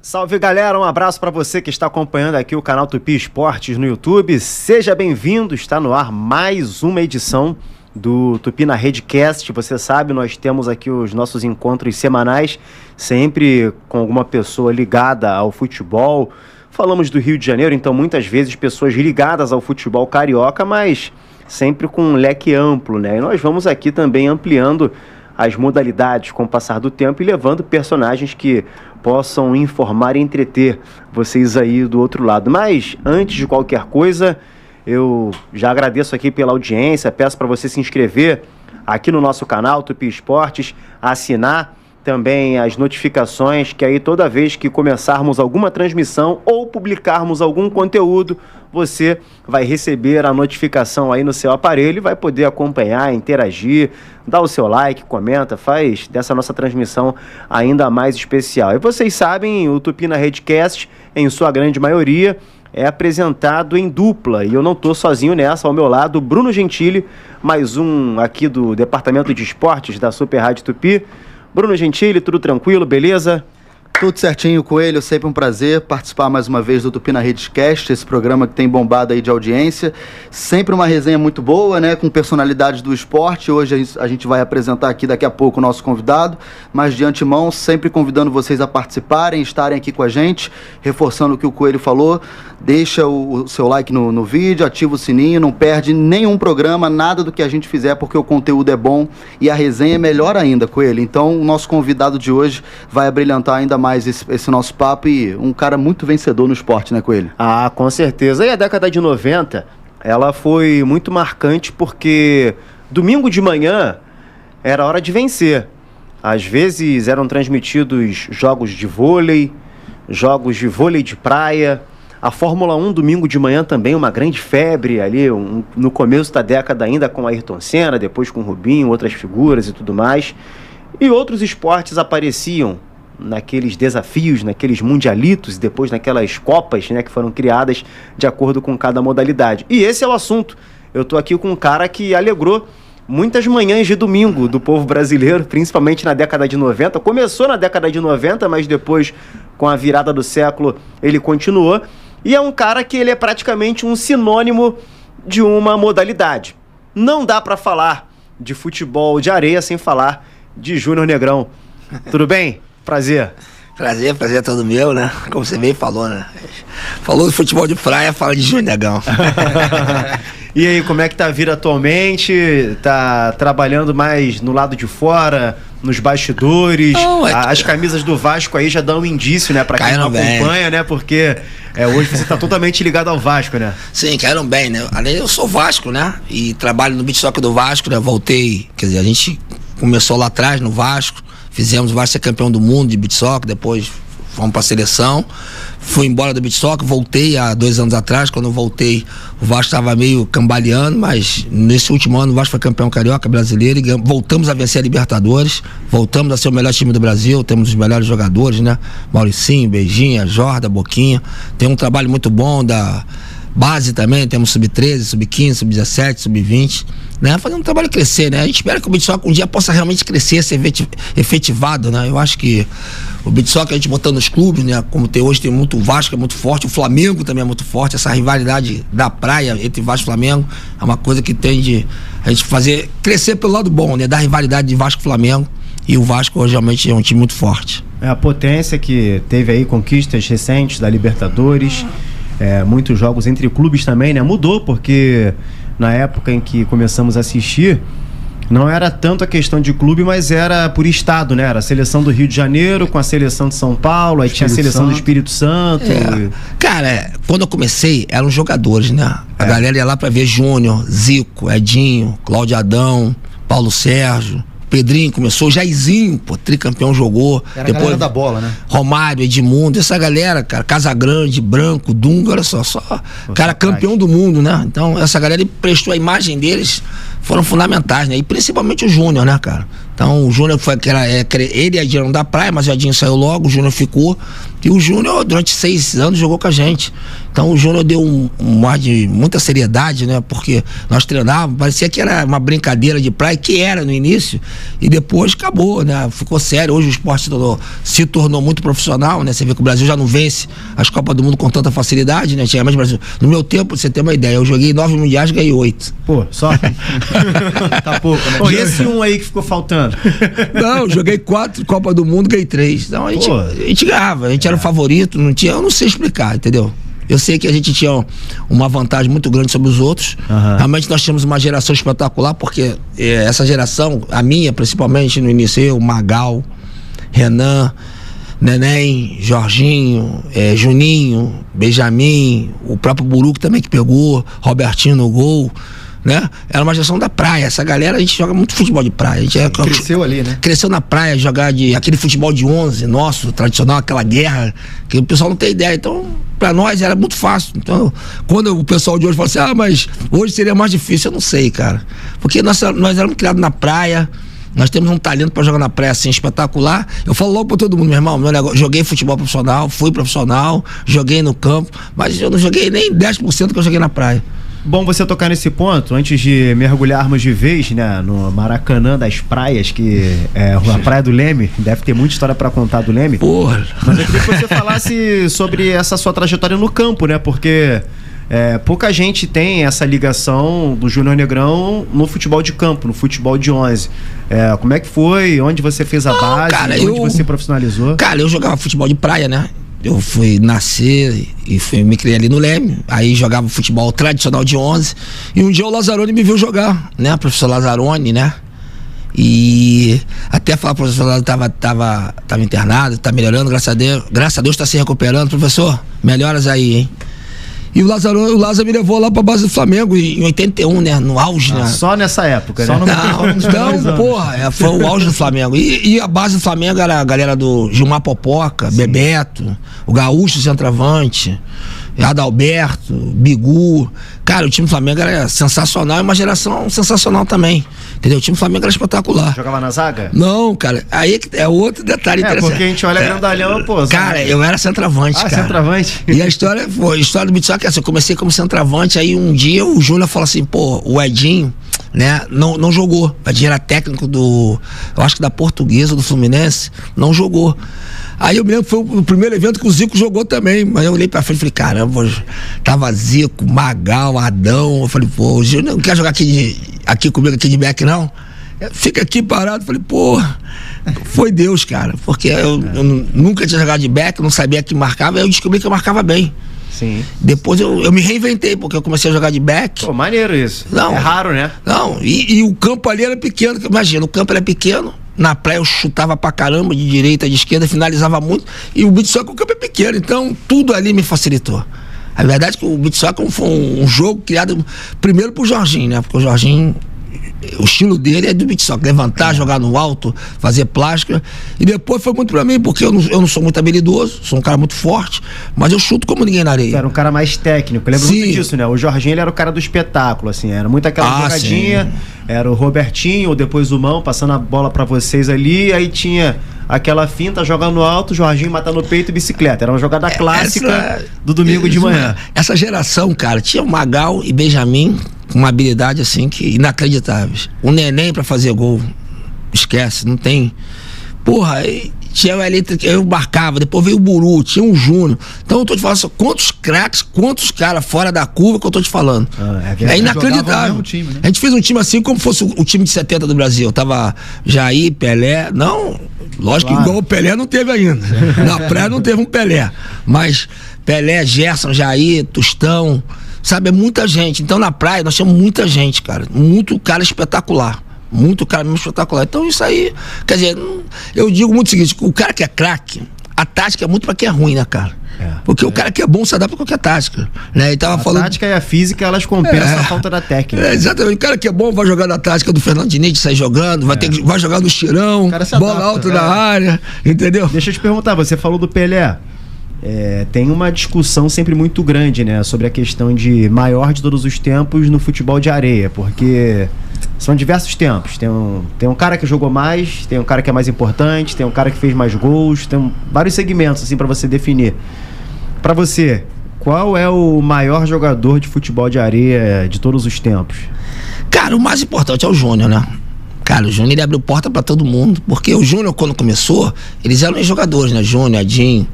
Salve galera, um abraço para você que está acompanhando aqui o canal Tupi Esportes no YouTube. Seja bem-vindo, está no ar mais uma edição do Tupi na Redcast. Você sabe, nós temos aqui os nossos encontros semanais, sempre com alguma pessoa ligada ao futebol. Falamos do Rio de Janeiro, então muitas vezes pessoas ligadas ao futebol carioca, mas sempre com um leque amplo, né? E nós vamos aqui também ampliando as modalidades com o passar do tempo e levando personagens que possam informar e entreter vocês aí do outro lado. Mas, antes de qualquer coisa, eu já agradeço aqui pela audiência, peço para você se inscrever aqui no nosso canal Tupi Esportes, assinar também as notificações, que aí toda vez que começarmos alguma transmissão ou publicarmos algum conteúdo, você vai receber a notificação aí no seu aparelho e vai poder acompanhar, interagir, dar o seu like, comenta, faz dessa nossa transmissão ainda mais especial. E vocês sabem, o Tupi na Redcast, em sua grande maioria, é apresentado em dupla, e eu não estou sozinho nessa. Ao meu lado, Bruno Gentili, mais um aqui do Departamento de Esportes da Super Rádio Tupi. Bruno Gentili, tudo tranquilo, beleza? Tudo certinho, Coelho, sempre um prazer participar mais uma vez do Tupi na Redcast, esse programa que tem bombado aí de audiência, sempre uma resenha muito boa, né, com personalidades do esporte. Hoje a gente vai apresentar aqui daqui a pouco o nosso convidado, mas de antemão sempre convidando vocês a participarem, estarem aqui com a gente, reforçando o que o Coelho falou, deixa o seu like no vídeo, ativa o sininho, não perde nenhum programa, nada do que a gente fizer, porque o conteúdo é bom e a resenha é melhor ainda, Coelho. Então o nosso convidado de hoje vai abrilhantar ainda mais esse nosso papo, e um cara muito vencedor no esporte, né, Coelho? Ah, com certeza. E a década de 90, ela foi muito marcante porque domingo de manhã era hora de vencer. Às vezes eram transmitidos jogos de vôlei de praia. A Fórmula 1 domingo de manhã também, uma grande febre ali, no começo da década ainda com Ayrton Senna, depois com Rubinho, outras figuras e tudo mais. E outros esportes apareciam naqueles desafios, naqueles mundialitos e depois naquelas copas, né, que foram criadas de acordo com cada modalidade. E esse é o assunto. Eu tô aqui com um cara que alegrou muitas manhãs de domingo do povo brasileiro, principalmente na década de 90. Começou na década de 90, mas depois, com a virada do século, ele continuou. E é um cara que ele é praticamente um sinônimo de uma modalidade. Não dá para falar de futebol de areia sem falar de Júnior Negrão. Tudo bem? Prazer é todo meu, né? Como você bem falou, né? Falou do futebol de praia, fala de Júnior Negão. E aí, como é que tá a vida atualmente? Tá trabalhando mais no lado de fora, nos bastidores? Não, as camisas do Vasco aí já dão um indício, né? Pra quem não acompanha, né? Porque hoje você tá totalmente ligado ao Vasco, né? Sim, caíram bem, né? Além, eu sou Vasco, né? E trabalho no beach soccer do Vasco, né? Voltei, quer dizer, a gente começou lá atrás no Vasco. Fizemos o Vasco ser campeão do mundo de beach soccer, depois fomos para a seleção. Fui embora do beach soccer, voltei há 2 anos atrás. Quando eu voltei, o Vasco estava meio cambaleando, mas nesse último ano o Vasco foi campeão carioca brasileiro e voltamos a vencer a Libertadores, voltamos a ser o melhor time do Brasil, temos os melhores jogadores, né? Mauricinho, Beijinha, Jorda, Boquinha. Tem um trabalho muito bom da base também, temos sub-13, sub-15, sub-17, sub-20, né? Fazendo um trabalho crescer, né? A gente espera que o beach soccer um dia possa realmente crescer, ser efetivado, né? Eu acho que o beach soccer, a gente botando nos clubes, né? Como tem hoje, tem muito, o Vasco é muito forte, o Flamengo também é muito forte, essa rivalidade da praia entre Vasco e Flamengo é uma coisa que tem de a gente fazer crescer pelo lado bom, né? Da rivalidade de Vasco e Flamengo, e o Vasco hoje realmente é um time muito forte. É a potência que teve aí conquistas recentes da Libertadores, muitos jogos entre clubes também, né? Mudou, porque na época em que começamos a assistir, não era tanto a questão de clube, mas era por estado, né? Era a seleção do Rio de Janeiro com a seleção de São Paulo, aí tinha a seleção do Espírito Santo. Cara, quando eu comecei, eram jogadores, né? A galera ia lá pra ver Júnior, Zico, Edinho, Cláudio Adão, Paulo Sérgio, Pedrinho começou, Jairzinho, pô, tricampeão jogou. Era depois a galera da bola, né? Romário, Edmundo, essa galera, cara, Casagrande, Branco, Dunga, olha só, cara, campeão do mundo, né? Então, essa galera prestou a imagem deles, foram fundamentais, né? E principalmente o Júnior, né, cara? Então o Júnior foi ele e Edinho da praia, mas o Edinho saiu logo, o Júnior ficou. E o Júnior, durante 6 anos, jogou com a gente. Então o Júnior deu um ar de muita seriedade, né? Porque nós treinávamos, parecia que era uma brincadeira de praia, que era no início, e depois acabou, né? Ficou sério. Hoje o esporte se tornou muito profissional, né? Você vê que o Brasil já não vence as Copas do Mundo com tanta facilidade, né? Antigamente o Brasil. No meu tempo, pra você ter uma ideia, eu joguei 9 mundiais e ganhei 8. Pô, só? Tá pouco, né? Pô, e esse um aí que ficou faltando? Não, eu joguei 4 Copas do Mundo, ganhei 3. Então a gente ganhava, a gente era o favorito, eu não sei explicar, entendeu? Eu sei que a gente tinha uma vantagem muito grande sobre os outros. Realmente nós tínhamos uma geração espetacular, porque essa geração, a minha principalmente no início, eu, Magal, Renan, Neném, Jorginho, Juninho, Benjamin, o próprio Buruco também que pegou, Robertinho no gol, né? Era uma geração da praia. Essa galera, a gente joga muito futebol de praia. A gente cresceu ali, né? Cresceu na praia, jogar aquele futebol de 11 nosso, tradicional, aquela guerra, que o pessoal não tem ideia. Então, pra nós era muito fácil. Então, quando o pessoal de hoje fala assim, mas hoje seria mais difícil, eu não sei, cara. Porque nós éramos criados na praia, nós temos um talento pra jogar na praia assim, espetacular. Eu falo logo pra todo mundo, meu irmão, joguei futebol profissional, fui profissional, joguei no campo, mas eu não joguei nem 10% que eu joguei na praia. Bom você tocar nesse ponto, antes de mergulharmos de vez, né, no Maracanã das praias, que é a Praia do Leme, deve ter muita história pra contar do Leme. Porra. Mas eu queria que você falasse sobre essa sua trajetória no campo, né, porque pouca gente tem essa ligação do Júnior Negrão no futebol de campo, no futebol de 11. Como é que foi? Onde você fez a base? Cara, onde você profissionalizou? Cara, eu jogava futebol de praia, né? Eu fui nascer e me criei ali no Leme. Aí jogava futebol tradicional de 11. E um dia o Lazzaroni me viu jogar, né? O professor Lazzaroni, né? E até falar, o professor Lazzaroni tava internado, tá melhorando, graças a Deus tá se recuperando. Professor, melhoras aí, hein? E o Lázaro me levou lá pra base do Flamengo em 81, né? No auge, né? Só nessa época, né? Não, porra, foi o auge do Flamengo. E a base do Flamengo era a galera do Gilmar Popoca, sim, Bebeto, o Gaúcho centroavante, Adalberto, Bigu. Cara, o time do Flamengo era sensacional e uma geração sensacional também. Entendeu? O time do Flamengo era espetacular. Jogava na zaga? Não, cara. Aí é outro detalhe interessante. Porque a gente olha grandalhão, pô. Cara, eu era centroavante, cara. Centroavante? E a história do beat soccer é assim, eu comecei como centroavante, aí um dia o Júnior falou assim, pô, o Edinho, né, não jogou. O Edinho era técnico eu acho que da Portuguesa, do Fluminense, não jogou. Aí eu me lembro que foi o primeiro evento que o Zico jogou também, mas eu olhei pra frente e falei, caramba, tava Zico, Magal, Adão, eu falei, pô, o Júnior não quer jogar aqui comigo, aqui de back, não? Fica aqui parado, falei, pô, foi Deus, cara, porque eu nunca tinha jogado de back, não sabia que marcava, aí eu descobri que eu marcava bem. Sim. Depois eu me reinventei, porque eu comecei a jogar de back. Pô, maneiro isso. Não, é raro, né? Não, e o campo ali era pequeno, imagina, o campo era pequeno, na praia eu chutava pra caramba, de direita, de esquerda, finalizava muito, e o beat soccer, o campo é pequeno, então tudo ali me facilitou. A verdade é que o beat soccer foi um jogo criado primeiro pro Jorginho, né? Porque o Jorginho, o estilo dele é do beat soccer, levantar, jogar no alto, fazer plástica, e depois foi muito pra mim, porque eu não sou muito habilidoso, sou um cara muito forte, mas eu chuto como ninguém na areia. Você era um cara mais técnico, eu lembro muito disso, né? O Jorginho, ele era o cara do espetáculo, assim, era muito aquela jogadinha, sim. Era o Robertinho, ou depois o Mão, passando a bola pra vocês ali, aí tinha aquela finta, joga no alto, Jorginho mata no peito e bicicleta. Era uma jogada clássica do domingo de manhã. Essa geração, cara, tinha o Magal e Benjamin com uma habilidade assim que inacreditáveis. O Neném pra fazer gol, esquece, não tem. Porra, tinha ali, eu marcava, depois veio o Buru, tinha um Júnior. Então eu tô te falando assim, quantos craques, quantos caras fora da curva que eu tô te falando. É inacreditável. Time, né? A gente fez um time assim como fosse o time de 70 do Brasil. Tava Jair, Pelé, não, lógico que igual o Pelé não teve ainda. Na praia não teve um Pelé. Mas Pelé, Gerson, Jair, Tostão, sabe, é muita gente. Então na praia nós temos muita gente, cara. Muito cara espetacular. Muito cara mesmo espetacular. Então isso aí, quer dizer, eu digo muito o seguinte, o cara que é craque, a tática é muito pra quem é ruim, né, cara? Porque o cara que é bom se adapta a qualquer tática, né? E tava falando... tática e a física, elas compensam a falta da técnica. Exatamente, o cara que é bom vai jogar na tática do Fernando Diniz, sair jogando, vai jogar no estirão, bola alta na área, entendeu? Deixa eu te perguntar, você falou do Pelé. Tem uma discussão sempre muito grande, né, sobre a questão de maior de todos os tempos no futebol de areia, porque São diversos tempos. Tem um cara que jogou mais, tem um cara que é mais importante, tem um cara que fez mais gols, tem vários segmentos assim para você definir. Para você, qual é o maior jogador de futebol de areia de todos os tempos? Cara, o mais importante é o Júnior, né? Cara, o Júnior, ele abriu porta pra todo mundo, porque o Júnior, quando começou, eles eram jogadores, né? Júnior, Edinho,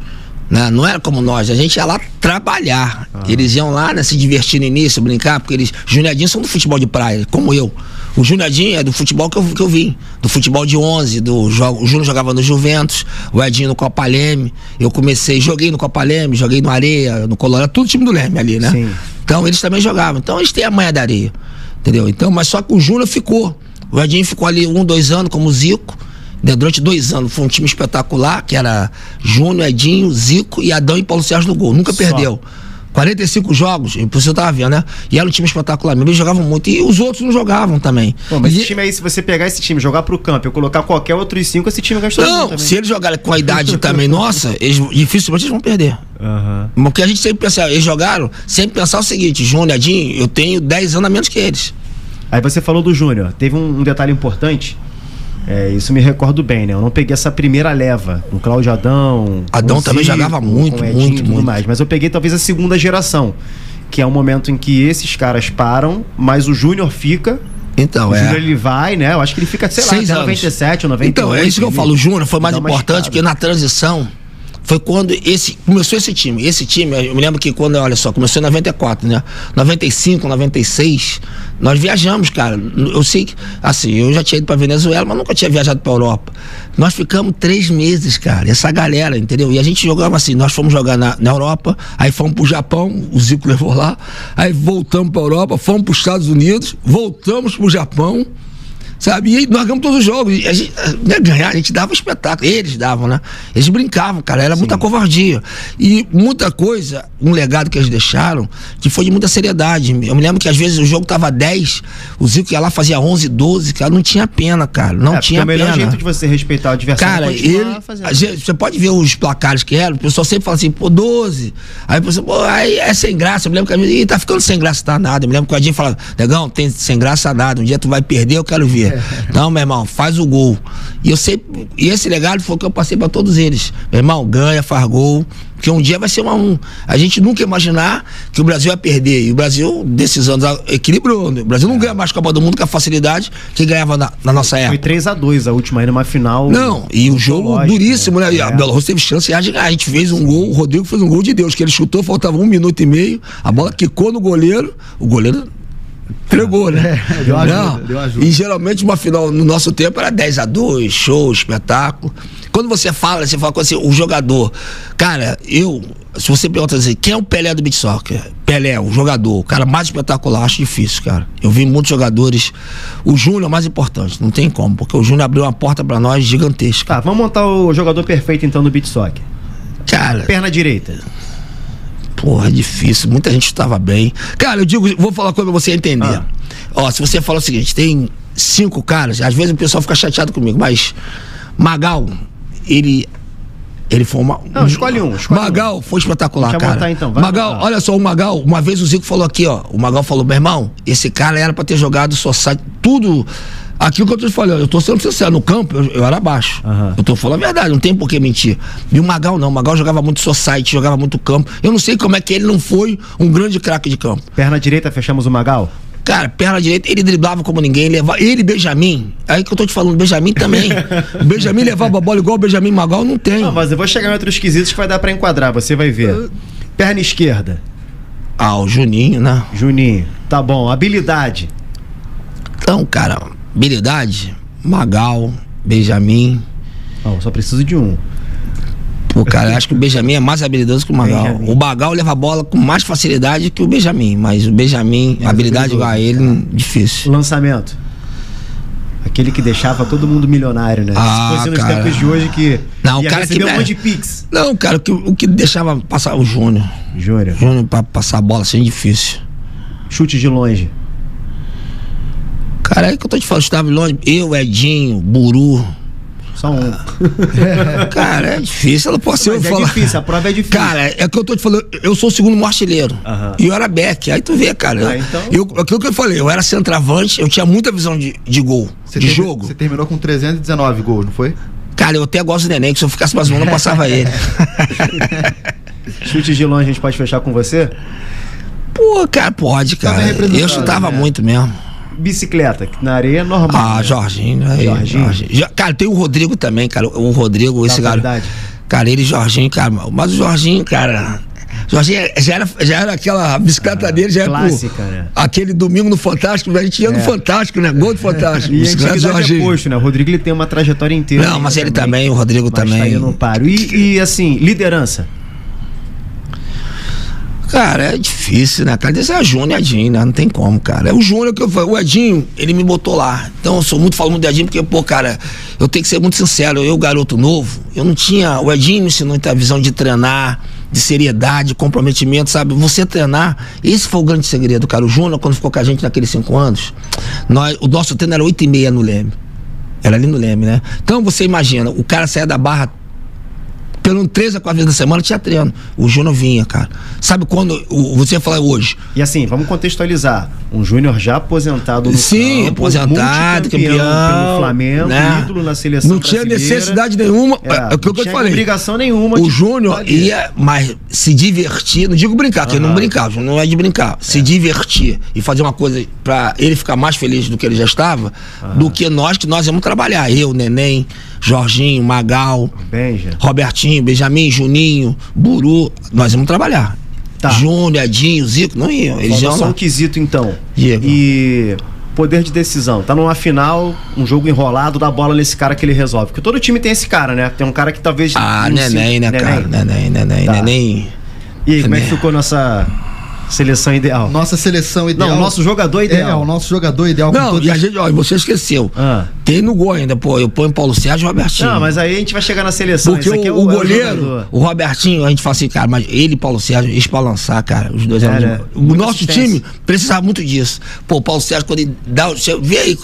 né? Não era como nós, a gente ia lá trabalhar. Eles iam lá, né, se divertir no início, brincar, porque Júnior e Edinho são do futebol de praia, como eu. O Júnior e Edinho é do futebol que eu vim, do futebol de 11, o Júnior jogava no Juventus, o Edinho no Copa Leme. Eu joguei no Copa Leme, joguei no Areia, no Colorado, tudo time do Leme ali, né? Sim. Então eles também jogavam, então eles têm a manha da areia, entendeu? Então, mas só que o Júnior ficou. O Edinho ficou ali 2 anos como Zico, né? Durante 2 anos foi um time espetacular, que era Júnior, Edinho, Zico e Adão e Paulo Sérgio no gol, nunca perdeu. 45 jogos, por isso eu tava vendo, né? E era um time espetacular mesmo, eles jogavam muito, e os outros não jogavam também. Pô, mas esse time aí, se você pegar esse time, jogar pro campo e colocar qualquer outro 5, esse time gastou muito também. Não, se eles jogarem com a idade também nossa, dificilmente eles vão perder. Porque a gente sempre pensa, eles jogaram, sempre pensar o seguinte: Júnior, Edinho, eu tenho 10 anos a menos que eles. Aí você falou do Júnior, teve um detalhe importante, isso me recordo bem, né? Eu não peguei essa primeira leva, com Cláudio Adão. Adão também jogava muito, Edinho, muito, tudo muito. mais, mas eu peguei talvez a segunda geração, que é um momento em que esses caras param, mas o Júnior fica. Então, o Júnior ele vai, né? Eu acho que ele fica, sei lá, até 97 ou 98. Então, é isso que eu falo, o Júnior foi mais importante, porque na na transição foi quando começou esse time. Esse time, eu me lembro que quando, olha só, começou em 94, né? 95, 96, nós viajamos, cara. Eu sei que, assim, eu já tinha ido pra Venezuela, mas nunca tinha viajado pra Europa. Nós ficamos 3 meses, cara, essa galera, entendeu? E a gente jogava assim, nós fomos jogar na Europa, aí fomos pro Japão, o Zico levou lá, aí voltamos pra Europa, fomos pros Estados Unidos, voltamos pro Japão, sabe? E nós ganhamos todos os jogos. E a gente, né, ganhar, a gente dava espetáculo. Eles davam, né? Eles brincavam, cara. Era muita covardia. E muita coisa, um legado que eles deixaram, que foi de muita seriedade. Eu me lembro que às vezes o jogo tava 10, o Zico ia lá, fazia 11, 12, cara. Não tinha pena, cara. Não tinha pena. O melhor jeito de você respeitar o adversário, cara, você pode ver os placares que eram, o pessoal sempre fala assim, pô, 12. Aí o pessoal, pô, aí é sem graça. Eu me lembro que às vezes, tá ficando sem graça, tá nada. Eu me lembro que o Adinho falava, negão, tem sem graça nada. Um dia tu vai perder, eu quero ver. Não, meu irmão, faz o gol. E eu sempre, e esse legado foi o que eu passei pra todos eles. Meu irmão, ganha, faz gol. Porque um dia vai ser a gente nunca ia imaginar que o Brasil ia perder. E o Brasil, desses anos, equilibrou. Né? O Brasil não ganha mais Copa do Mundo com a facilidade que ganhava na nossa época. Foi 3-2 a última aí numa final. Não, e o jogo duríssimo, né? E a Belarus teve chance. A gente fez um gol, o Rodrigo fez um gol de Deus, que ele chutou, faltava 1 minuto e meio, a bola quicou no goleiro, o goleiro entregou, né? Deu ajuda. E geralmente uma final no nosso tempo era 10-2, show, espetáculo. Quando você fala com assim, o jogador, cara, se você pergunta assim, quem é o Pelé do beach soccer? Pelé, o jogador, o cara mais espetacular, acho difícil, cara. Eu vi muitos jogadores, o Júnior é o mais importante, não tem como, porque o Júnior abriu uma porta pra nós gigantesca. Tá, vamos montar o jogador perfeito então do beach soccer. Cara, perna direita. Porra, é difícil, muita gente estava bem. Cara, eu digo, vou falar coisa pra você entender. Ó, se você fala o seguinte, tem 5 caras, às vezes o pessoal fica chateado comigo, mas Magal, ele foi uma... Não, escolhe um. Magal foi espetacular, deixa cara. Montar, então. Magal, olha só, o Magal, uma vez o Zico falou aqui, ó, o Magal falou, meu irmão, esse cara era pra ter jogado society, tudo... Aquilo que eu tô te falando, eu tô sendo sincero, no campo eu era abaixo. Eu tô falando a verdade, não tem por que mentir. E o Magal não, o Magal jogava muito society, jogava muito campo. Eu não sei como é que ele não foi um grande craque de campo. Perna direita, fechamos o Magal? Cara, perna direita, ele driblava como ninguém, ele Benjamin, aí que eu tô te falando, Benjamin também. O Benjamin levava a bola igual o Benjamin Magal, não tem. Não, mas eu vou chegar em outros quesitos que vai dar pra enquadrar, você vai ver. Perna esquerda. O Juninho, né? Juninho, tá bom. Habilidade. Então, cara, habilidade, Magal, Benjamin. Só preciso de um. Pô, cara, acho que o Benjamin é mais habilidoso que o Magal. Benjamin. O Magal leva a bola com mais facilidade que o Benjamin, mas o Benjamin, a habilidade igual a ele, difícil. Lançamento. Aquele que deixava todo mundo milionário, né? Se fosse nos tempos de hoje que não, ia o cara receber um monte de pix. Não, cara, o que deixava passar o Júnior. Júnior pra passar a bola assim, difícil. Chute de longe. Cara, é que eu tô te falando, estava longe. Eu, Edinho, Buru. Só um. Cara, é difícil, ela pode ser. Mas falar. Difícil, a prova é difícil. Cara, é que eu tô te falando, eu sou o segundo artilheiro. E eu era back. Aí tu vê, cara. Então... aquilo que eu falei, eu era centroavante, eu tinha muita visão de gol, jogo. Você terminou com 319 gols, não foi? Cara, eu até gosto do Neném, que se eu ficasse mais um ano, eu passava ele. Chute de longe, a gente pode fechar com você? Pô, cara, pode, cara. Eu chutava muito mesmo. Bicicleta, na areia é normal. Ah, Jorginho. Cara, tem o Rodrigo também, cara. O Rodrigo, esse cara. Cara, ele e Jorginho, cara. Mas o Jorginho, cara. Jorginho já era aquela bicicleta dele, já clássica, né? Aquele domingo no Fantástico, a gente ia no Fantástico, né? Gol do Fantástico. E a Jorginho. É posto, né? O Rodrigo ele tem uma trajetória inteira. Não, mas ele também, o Rodrigo também. Tá aí no paro. E assim, liderança? Cara, é difícil, né, cara? Esse é a Júnior e Edinho, né? Não tem como, cara. É o Júnior que eu falo. O Edinho, ele me botou lá. Então eu falo muito do Edinho porque, pô, cara, eu tenho que ser muito sincero. Eu, garoto novo, eu não tinha. O Edinho me ensinou muita visão de treinar, de seriedade, de comprometimento, sabe? Você treinar, esse foi o grande segredo, cara. O Júnior, quando ficou com a gente naqueles 5 anos, o nosso treino era 8h30 no Leme. Era ali no Leme, né? Então você imagina, o cara saia da Barra. Pelo 3 a 4 vezes na semana tinha treino. O Júnior vinha, cara. Sabe quando você fala hoje? E assim, vamos contextualizar. Um Júnior já aposentado no Sim, campo, aposentado, campeão pelo Flamengo, né? Ídolo na seleção não tinha brasileira. Necessidade nenhuma. É o que eu te falei. Não tinha obrigação nenhuma. O Júnior ia mais se divertir, não digo brincar, porque ele não brincava, o Júnior não é de brincar. Se divertir e fazer uma coisa pra ele ficar mais feliz do que ele já estava, do que nós íamos trabalhar. Eu, Neném, Jorginho, Magal, Robertinho, Benjamin, Juninho, Buru, nós íamos trabalhar. Tá. Júnior, Edinho, Zico, não iam. Eles iam só lá. um quesito então. Diego. E poder de decisão. Tá numa final, um jogo enrolado, dá bola nesse cara que ele resolve. Porque todo time tem esse cara, né? Tem um cara que talvez... Neném, né, cara? Neném. Tá. E aí, como é que ficou nossa seleção ideal? Nossa seleção ideal. Não, o nosso jogador ideal. O nosso jogador ideal. Não, e a gente, ó, você esqueceu. Tem no gol ainda, pô. Eu ponho Paulo Sérgio e Robertinho. Não, mas aí a gente vai chegar na seleção. Porque o goleiro, o Robertinho, a gente fala assim, cara, mas ele e Paulo Sérgio, eles pra lançar, cara, os dois anos. O nosso time precisava muito disso. Pô, o Paulo Sérgio, quando ele dá. Vê aí,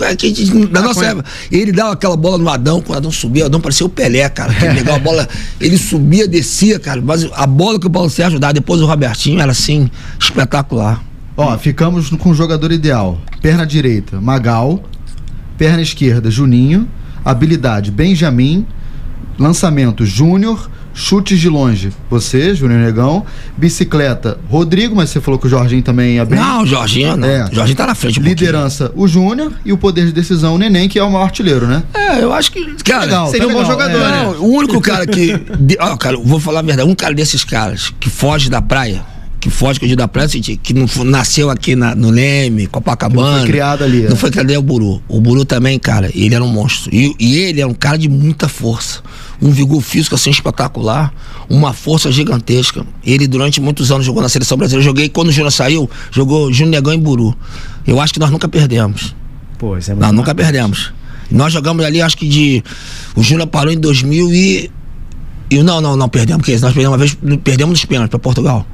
na nossa época, ele dava aquela bola no Adão, quando o Adão subia, o Adão parecia o Pelé, cara. Que legal, a bola, ele subia, descia, cara. Mas a bola que o Paulo Sérgio dava depois do Robertinho era assim, espetacular. Ó, ficamos com o jogador ideal. Perna direita, Magal. Perna esquerda, Juninho. Habilidade, Benjamin. Lançamento, Júnior. Chutes de longe, você, Júnior Negão. Bicicleta, Rodrigo, mas você falou que o Jorginho também ia bem. Não, o Jorginho não. O Jorginho tá na frente. Liderança, o Júnior. E o poder de decisão, o Neném, que é o maior artilheiro, né? Eu acho que, cara, legal, seria um bom jogador, né? Não, o único cara que... cara, vou falar a verdade. Um cara desses caras que foge da praia, que digo da praia, que não nasceu aqui no Leme, Copacabana. Não foi criado ali. Não foi criado, é o Buru. O Buru também, cara, ele era um monstro. E ele é um cara de muita força. Um vigor físico assim espetacular, uma força gigantesca. Ele durante muitos anos jogou na seleção brasileira. Joguei, quando o Júnior saiu, jogou Júnior Negão e Buru. Eu acho que nós nunca perdemos. Pô, isso é muito Nós nunca perdemos. Nós jogamos ali, acho que o Júnior parou em 2000 e não perdemos, porque nós perdemos uma vez, perdemos nos pênaltis para Portugal.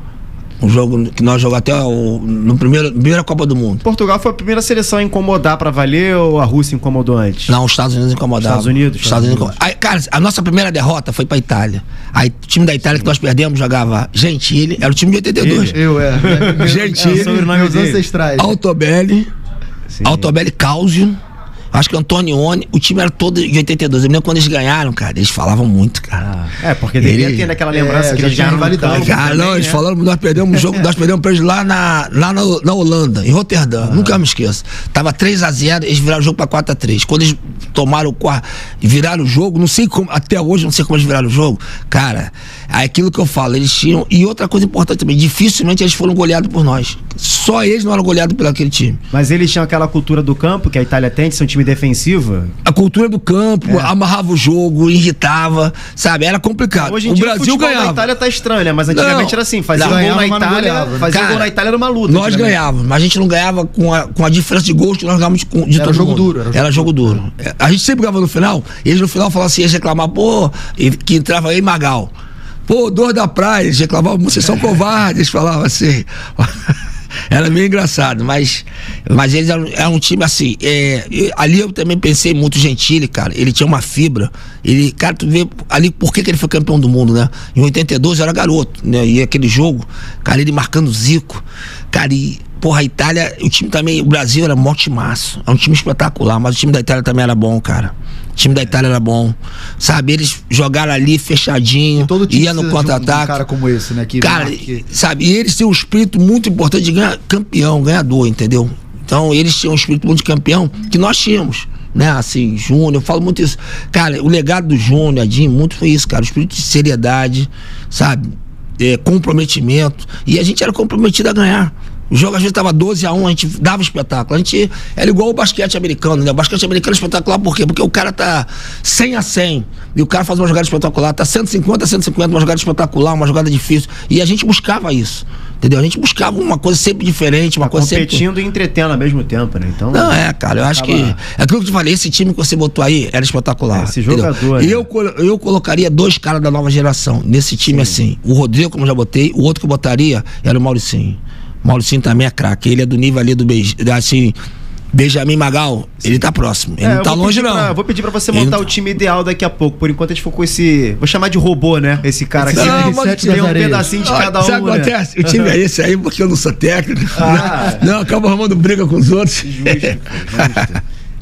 Um jogo que nós jogamos até na primeira Copa do Mundo. Portugal foi a primeira seleção a incomodar pra valer ou a Rússia incomodou antes? Não, os Estados Unidos incomodavam. Estados Unidos. Aí, cara, a nossa primeira derrota foi pra Itália. Aí o time da Itália que nós perdemos jogava Gentili, era o time de 82. Gentili, meus ancestrais. Altobelli, Causio. Acho que Antonioni, o time era todo de 82. Eu me lembro quando eles ganharam, cara. Eles falavam muito, cara. Porque devia ter naquela lembrança que eles ganharam validade. Cara, não, eles falaram, nós perdemos um jogo, nós perdemos pra eles lá na Holanda, em Roterdã. Nunca me esqueço. Tava 3-0, eles viraram o jogo pra 4-3. Quando eles tomaram o quarto, viraram o jogo, não sei como, até hoje não sei como eles viraram o jogo. Cara, é aquilo que eu falo, eles tinham. E outra coisa importante também, dificilmente eles foram goleados por nós. Só eles não eram goleados por aquele time. Mas eles tinham aquela cultura do campo que a Itália tem, de ser um time defensiva. A cultura do campo, amarrava o jogo, irritava, sabe? Era complicado. Hoje em o dia Brasil o ganhava. Da Itália tá estranho, né? Mas antigamente era assim, fazia gol na Itália, gol na Itália era uma luta. Nós ganhávamos, mas a gente não ganhava com a diferença de gols que nós ganhávamos de todo mundo. Era jogo duro. A gente sempre ganhava no final, eles no final falavam assim, eles reclamavam, que entrava aí Magal. Dor da praia, eles reclamavam, vocês são covardes, eles falavam assim. Era bem engraçado, mas eles eram um time assim. Ali eu também pensei muito Gentili, cara. Ele tinha uma fibra. Cara, tu vê ali por que ele foi campeão do mundo, né? Em 82 eu era garoto, né? E aquele jogo, cara, ele marcando Zico. Cara, porra, a Itália, o time também, o Brasil era mó timaço. É um time espetacular, mas o time da Itália também era bom, cara. O time da Itália era bom. Sabe, eles jogaram ali fechadinho, ia no contra-ataque. Um cara como esse, né? Cara, sabe, e eles têm um espírito muito importante de ganhador, entendeu? Então, eles tinham um espírito muito de campeão que nós tínhamos, né? Assim, Júnior, eu falo muito isso. Cara, o legado do Júnior, Edinho, muito foi isso, cara. O espírito de seriedade, sabe? Comprometimento. E a gente era comprometido a ganhar. O jogo às vezes estava 12-1, a gente dava espetáculo. A gente era igual o basquete americano, né? O basquete americano é espetacular por quê? Porque o cara tá 100-100 e o cara faz uma jogada espetacular, tá 150-150, uma jogada espetacular, uma jogada difícil. E a gente buscava isso, entendeu? A gente buscava uma coisa sempre diferente, uma coisa sempre... competindo e entretendo ao mesmo tempo, né? Então, não, cara, eu acho que... É aquilo que eu te falei, esse time que você botou aí era espetacular. Esse jogador... E eu colocaria 2 caras da nova geração nesse time. Sim. Assim. O Rodrigo, como eu já botei, o outro que eu botaria era o Mauricinho. Mauricinho também é craque, ele é do nível ali do Benjamin Magal. Sim. Ele tá próximo, ele não tá longe não. Vou pedir pra você montar o time ideal daqui a pouco. Por enquanto a gente ficou com esse, vou chamar de robô, né? Esse cara aqui, tem um pedacinho de cada um. Sabe o que acontece? O time é esse aí porque eu não sou técnico. Não, acabo arrumando briga com os outros. Justo.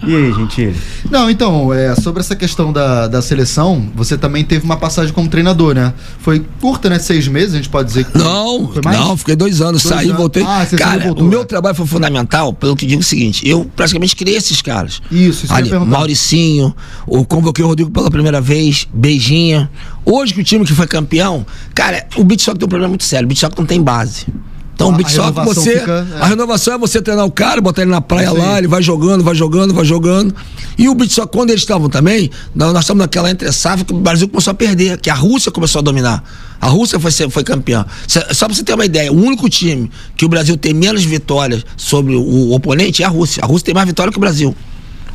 E aí, Gentili? Não, então, sobre essa questão da seleção, você também teve uma passagem como treinador, né? Foi curta, né? 6 meses, a gente pode dizer que Não, fiquei 2 anos, saí, voltei. Cara, voltou, o meu trabalho foi fundamental, pelo que digo o seguinte, eu praticamente criei esses caras. Isso ali, eu ia perguntar. Mauricinho, eu convoquei o Rodrigo pela primeira vez, Beijinha. Hoje que o time que foi campeão, cara, o beach soccer tem um problema muito sério, o beach soccer não tem base. Então o beach soccer a renovação é você treinar o cara, botar ele na praia lá, ele vai jogando. E o beach soccer, quando eles estavam também, nós estamos naquela entre-safra que o Brasil começou a perder, que a Rússia começou a dominar. A Rússia foi campeã. Só pra você ter uma ideia, o único time que o Brasil tem menos vitórias sobre o oponente é a Rússia. A Rússia tem mais vitória que o Brasil.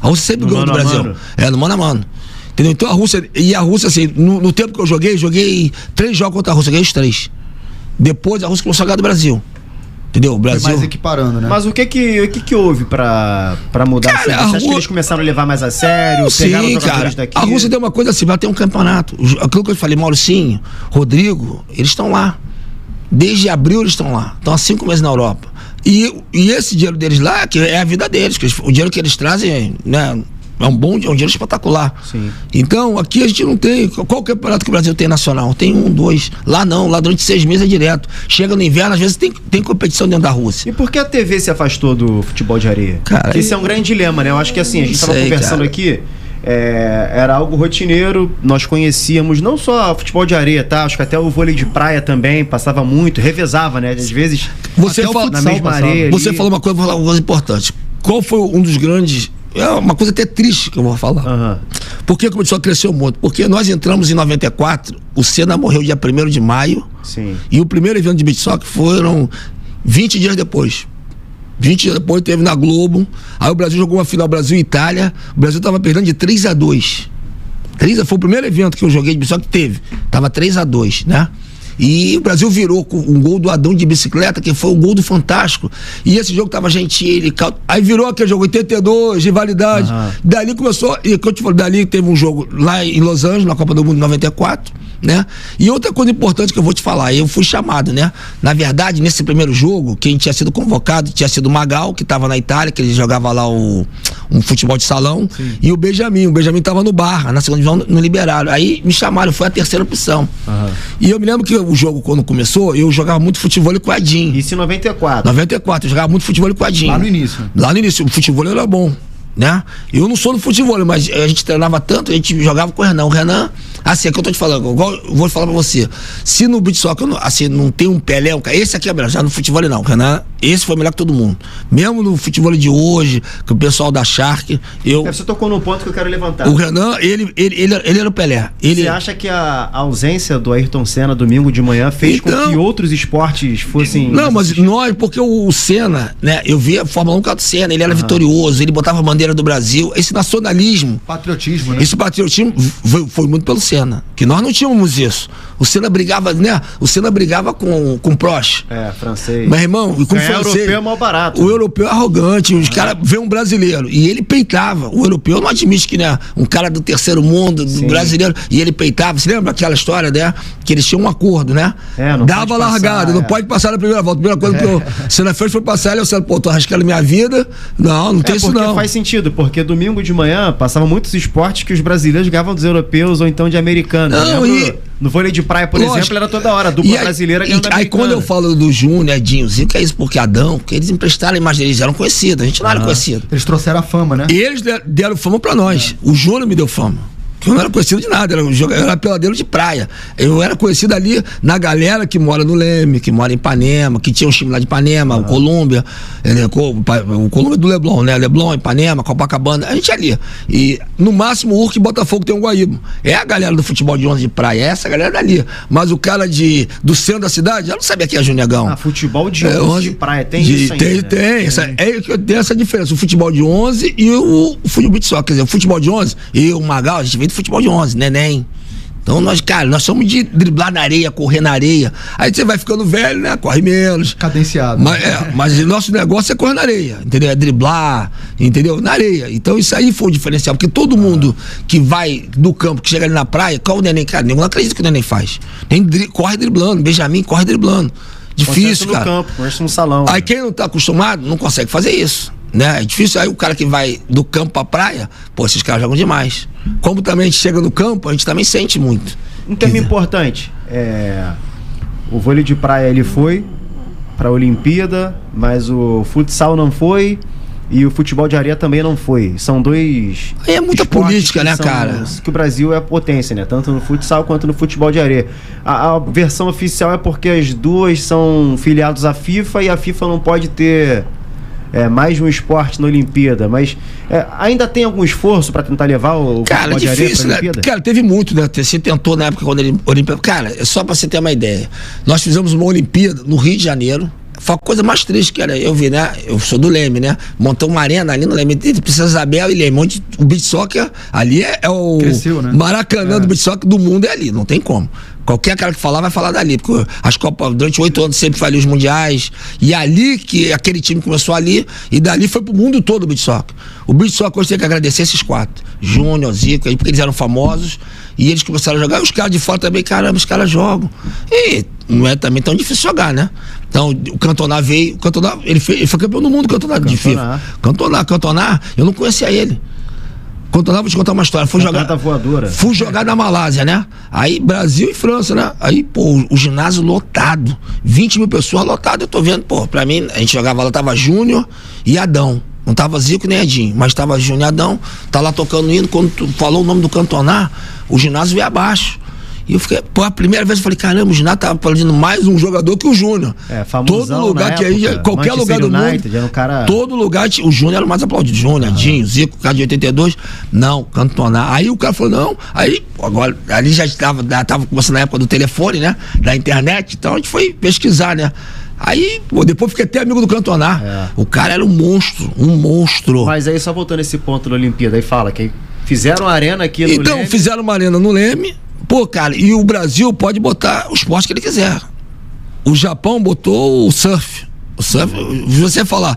A Rússia sempre ganhou do Brasil. No mano a mano. Entendeu? Então a Rússia, assim, no tempo que eu joguei 3 jogos contra a Rússia, ganhei os 3. Depois a Rússia começou a ganhar do Brasil. Entendeu? O Brasil... Foi mais equiparando, né? Mas o que houve pra mudar? Cara, você acha que eles começaram a levar mais a sério? Sim, cara. Daqui? A Rússia tem uma coisa assim, vai ter um campeonato. Aquilo que eu falei, Mauricinho, Rodrigo, eles estão lá. Desde abril eles estão lá. Estão há 5 meses na Europa. E esse dinheiro deles lá, que é a vida deles. O dinheiro que eles trazem, né? É um dinheiro espetacular. Sim. Então, aqui a gente não tem. Qual campeonato que o Brasil tem nacional? Tem 1, 2. Lá não, lá durante 6 meses é direto. Chega no inverno, às vezes tem competição dentro da Rússia. E por que a TV se afastou do futebol de areia? Cara, esse é um grande dilema, né? Eu acho que assim, a gente estava conversando aqui. Era algo rotineiro, nós conhecíamos não só futebol de areia, tá? Acho que até o vôlei de praia também passava muito, revezava, né? Às vezes na mesma areia. Você falou uma coisa importante. Qual foi um dos grandes... É uma coisa até triste que eu vou falar. Por que o beach soccer cresceu muito? Porque nós entramos em 94, o Senna morreu dia 1º de maio. Sim. E o primeiro evento de beach soccer foram 20 dias depois. 20 dias depois teve na Globo. Aí o Brasil jogou uma final Brasil e Itália. O Brasil tava perdendo de 3-2. Foi o primeiro evento que eu joguei de beach soccer que teve. Tava 3-2, né? E o Brasil virou com um gol do Adão de bicicleta, que foi o gol do Fantástico. E esse jogo tava Gentili. Aí virou aquele jogo 82, rivalidade. Dali começou. E que eu te falei, dali teve um jogo lá em Los Angeles, na Copa do Mundo 94, né? E outra coisa importante que eu vou te falar, eu fui chamado, né? Na verdade, nesse primeiro jogo, quem tinha sido convocado tinha sido o Magal, que tava na Itália, que ele jogava lá um futebol de salão. Sim. E o Benjamin tava no Barra, na segunda divisão não liberaram. Aí me chamaram, foi a terceira opção. E eu me lembro que o jogo, quando começou, eu jogava muito futebol com o Adinho. Isso em 94? 94, eu jogava muito futebol com o Adinho. Lá no início? Lá no início, o futebol era bom, né? Eu não sou do futebol, mas a gente treinava tanto, a gente jogava com o Renan. O Renan, assim, é que eu tô te falando, igual eu vou falar pra você, se no beach soccer, assim, não tem um Pelé, esse aqui é melhor, já no futebol não, o Renan, esse foi melhor que todo mundo. Mesmo no futebol de hoje, que o pessoal da Shark, Você tocou num ponto que eu quero levantar. O Renan, ele era o Pelé. Você acha que a ausência do Ayrton Senna domingo de manhã fez com que outros esportes fossem... Não, mas porque o Senna, né, eu via a Fórmula 1 com o Senna, ele era vitorioso, ele botava a bandeira do Brasil, esse nacionalismo, patriotismo, né? Esse patriotismo foi muito pelo Senna, que nós não tínhamos isso. O Senna brigava, né? O Senna brigava com o Prost. Francês. Mas, irmão, e com o francês. O europeu é mal barato. O europeu é arrogante. Os caras vêem um brasileiro. E ele peitava. O europeu não admite que, né? Um cara do terceiro mundo, do brasileiro. E ele peitava. Você lembra aquela história, né? Que eles tinham um acordo, né? Não dava largada. Não pode passar na primeira volta. A primeira coisa que o Senna fez foi passar. Ele falou, pô, tô arriscando minha vida. Não tem isso não. Porque faz sentido. Porque domingo de manhã passavam muitos esportes que os brasileiros ganhavam dos europeus ou então de americanos. No vôlei de praia, por exemplo, era toda hora. Dupla brasileira ganhando da americana. Aí quando eu falo do Júnior, Edinho, Zico, é isso porque Adão, que eles emprestaram a imagem deles, eram conhecidos. A gente não era conhecido. Eles trouxeram a fama, né? E eles deram fama pra nós. O Júnior me deu fama. Eu não era conhecido de nada, eu era peladeiro de praia. Eu era conhecido ali na galera que mora no Leme, que mora em Ipanema, que tinha um time lá de Ipanema, o Colômbia, o Colômbia do Leblon, né? Leblon, Ipanema, Copacabana, a gente ali. E no máximo o Urque e Botafogo tem um Guaíba. É a galera do futebol de 11 de praia, é essa galera dali. Mas o cara do centro da cidade, eu não sabia que é Junegão. Futebol de 11 de praia, tem isso ainda? Tem essa diferença, o futebol de 11 e o futebol beach soccer. Quer dizer, o futebol de 11 e o Magal, a gente veio do futebol de 11, neném. Então nós somos de driblar na areia, correr na areia. Aí você vai ficando velho, né? Corre menos. Cadenciado. Mas o nosso negócio é correr na areia, entendeu? É driblar, entendeu? Na areia. Então isso aí foi o diferencial, porque todo mundo que vai do campo, que chega ali na praia, qual o neném, cara? Ninguém acredita que o neném faz. Corre driblando, Benjamin corre driblando. Difícil, cara. No campo, conhece no salão. Aí quem não tá acostumado não consegue fazer isso, né? É difícil. Aí o cara que vai do campo pra praia, pô, esses caras jogam demais. Como também a gente chega no campo, a gente também sente muito. Um tema importante, o vôlei de praia ele foi pra Olimpíada, mas o futsal não foi e o futebol de areia também não foi. São dois... Aí é muita política, né, cara? Que o Brasil é potência, né? Tanto no futsal quanto no futebol de areia. A versão oficial é porque as duas são filiados à FIFA e a FIFA não pode ter mais de um esporte na Olimpíada. Mas ainda tem algum esforço para tentar levar o futebol de areia pra Olimpíada? Cara, teve muito, né? Você tentou na época quando ele Olimpíada. Cara, é só pra você ter uma ideia. Nós fizemos uma Olimpíada no Rio de Janeiro. Foi a coisa mais triste que era. Eu vi, né? Eu sou do Leme, né? Montou uma arena ali no Leme. Princesa Isabel e Leme. Onde o beach soccer ali é o Cresceu, né? Maracanã do beach soccer do mundo é ali. Não tem como. Qualquer cara que falar vai falar dali. Porque as Copas, durante 8 anos, sempre foi ali os mundiais. E ali que aquele time começou ali. E dali foi pro mundo todo o beach soccer. O beach soccer hoje tem que agradecer esses 4. Júnior, Zico, porque eles eram famosos. E eles começaram a jogar. E os caras de fora também, caramba, os caras jogam. E não é também tão difícil jogar, né? Então, o Cantona veio. O Cantona, ele foi campeão do mundo, Cantona de FIFA. Cantona, eu não conhecia ele. Cantona, vou te contar uma história. Fui jogar na Malásia, né? Aí, Brasil e França, né? Aí, pô, o ginásio lotado. 20 mil pessoas lotado. Eu tô vendo, pô, pra mim, a gente jogava lá, tava Júnior e Adão. Não tava Zico nem Edinho, mas tava Júnior e Adão. Tá lá tocando hino. Quando tu falou o nome do Cantona, o ginásio veio abaixo. E eu fiquei, pô, a primeira vez eu falei, caramba, o ginásio tava aplaudindo mais um jogador que o Júnior. Famosão, todo lugar que aí, qualquer lugar do mundo, era um cara... todo lugar, o Júnior era o mais aplaudido. Júnior, Edinho, Zico, cara de 82, não, Cantona. Aí o cara falou, não, aí, agora, ali já tava começando na época do telefone, né, da internet, então a gente foi pesquisar, né. Aí, pô, depois fiquei até amigo do Cantona. O cara era um monstro. Mas aí, só voltando esse ponto da Olimpíada, aí fala que fizeram a arena aqui no Leme. Então, fizeram uma arena no Leme. Pô, cara, e o Brasil pode botar o esporte que ele quiser. O Japão botou o surf. O surf, você falar,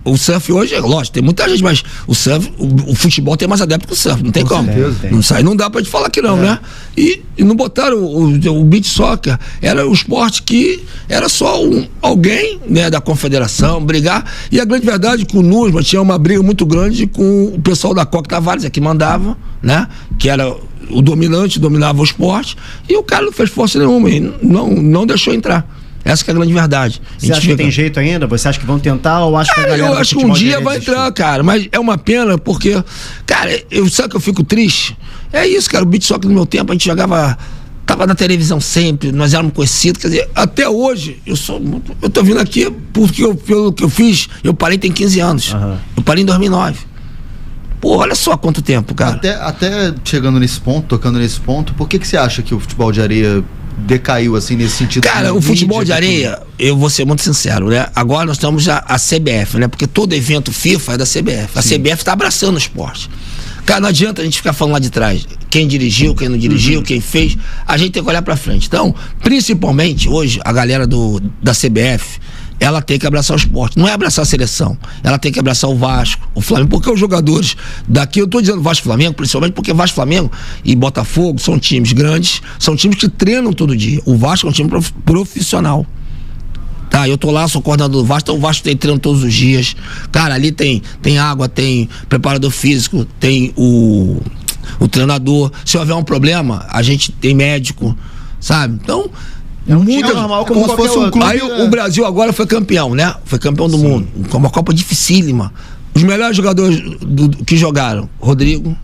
o surf hoje, lógico, tem muita gente, mas o surf, o futebol tem mais adepto que o surf, não tem como. Não sai, não dá pra te falar que não, né? E não botaram o beach soccer, era o esporte que era só alguém, né, da confederação brigar. E a grande verdade é que o NUSMA tinha uma briga muito grande com o pessoal da Coque Tavares, que mandava, né? Que era o dominante, dominava o esporte, e o cara não fez força nenhuma, e não deixou entrar. Essa que é a grande verdade. Você acha que tem jeito ainda? Você acha que vão tentar ou acha que a galera... Eu acho que um dia vai entrar, cara, mas é uma pena porque, cara, sabe que eu fico triste? É isso, cara, o beach soccer no meu tempo, a gente jogava, tava na televisão sempre, nós éramos conhecidos, quer dizer, até hoje, eu tô vindo aqui porque pelo que eu fiz, eu parei tem 15 anos. Eu parei em 2009. Pô, olha só quanto tempo, cara. Até chegando nesse ponto, tocando nesse ponto, por que você acha que o futebol de areia decaiu assim nesse sentido? Cara, o futebol de areia, eu vou ser muito sincero, né? Agora nós estamos a CBF, né? Porque todo evento FIFA é da CBF. A CBF tá abraçando o esporte. Cara, não adianta a gente ficar falando lá de trás. quem dirigiu, quem não dirigiu, quem fez. A gente tem que olhar pra frente. Então, principalmente hoje, a galera da CBF, ela tem que abraçar o esporte. Não é abraçar a seleção. Ela tem que abraçar o Vasco, o Flamengo. Porque os jogadores daqui, eu tô dizendo Vasco e Flamengo, principalmente porque Vasco, Flamengo e Botafogo são times grandes, são times que treinam todo dia. O Vasco é um time profissional. Tá, eu tô lá, sou coordenador do Vasco, então o Vasco tem treino todos os dias. Cara, ali tem água, tem preparador físico, tem o treinador. Se houver um problema, a gente tem médico, sabe? Então, é um time normal como se fosse um clube. Aí o Brasil agora foi campeão, né? Foi campeão do mundo. Com uma Copa dificílima. Os melhores jogadores que jogaram, Rodrigo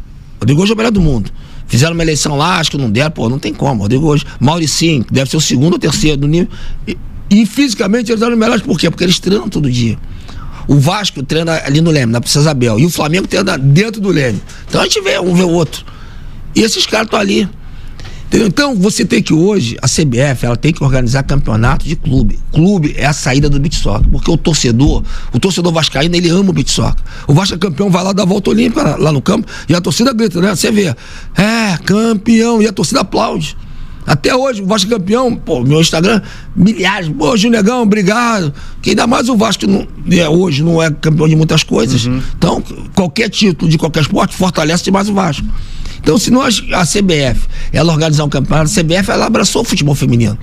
hoje é o melhor do mundo. Fizeram uma eleição lá, acho que não deram, não tem como. Rodrigo hoje, Mauricinho, deve ser o segundo ou terceiro do nível. E fisicamente eles eram melhores, por quê? Porque eles treinam todo dia. O Vasco treina ali no Leme, na Princesa Isabel. E o Flamengo treina dentro do Leme. Então a gente vê um vê o outro. E esses caras estão ali. Entendeu? Então você tem que hoje, a CBF, ela tem que organizar campeonato de clube. Clube é a saída do beach soccer. Porque o torcedor vascaíno, ele ama o beach soccer. O Vasco é campeão, vai lá dar a volta olímpica lá no campo e a torcida grita, né? Você vê, campeão, e a torcida aplaude. Até hoje, o Vasco campeão, meu Instagram, milhares, Junegão, obrigado. Que ainda mais o Vasco hoje não é campeão de muitas coisas. Então, qualquer título de qualquer esporte fortalece demais o Vasco. Então, se nós, a CBF, ela organizar um campeonato, a CBF, ela abraçou o futebol feminino.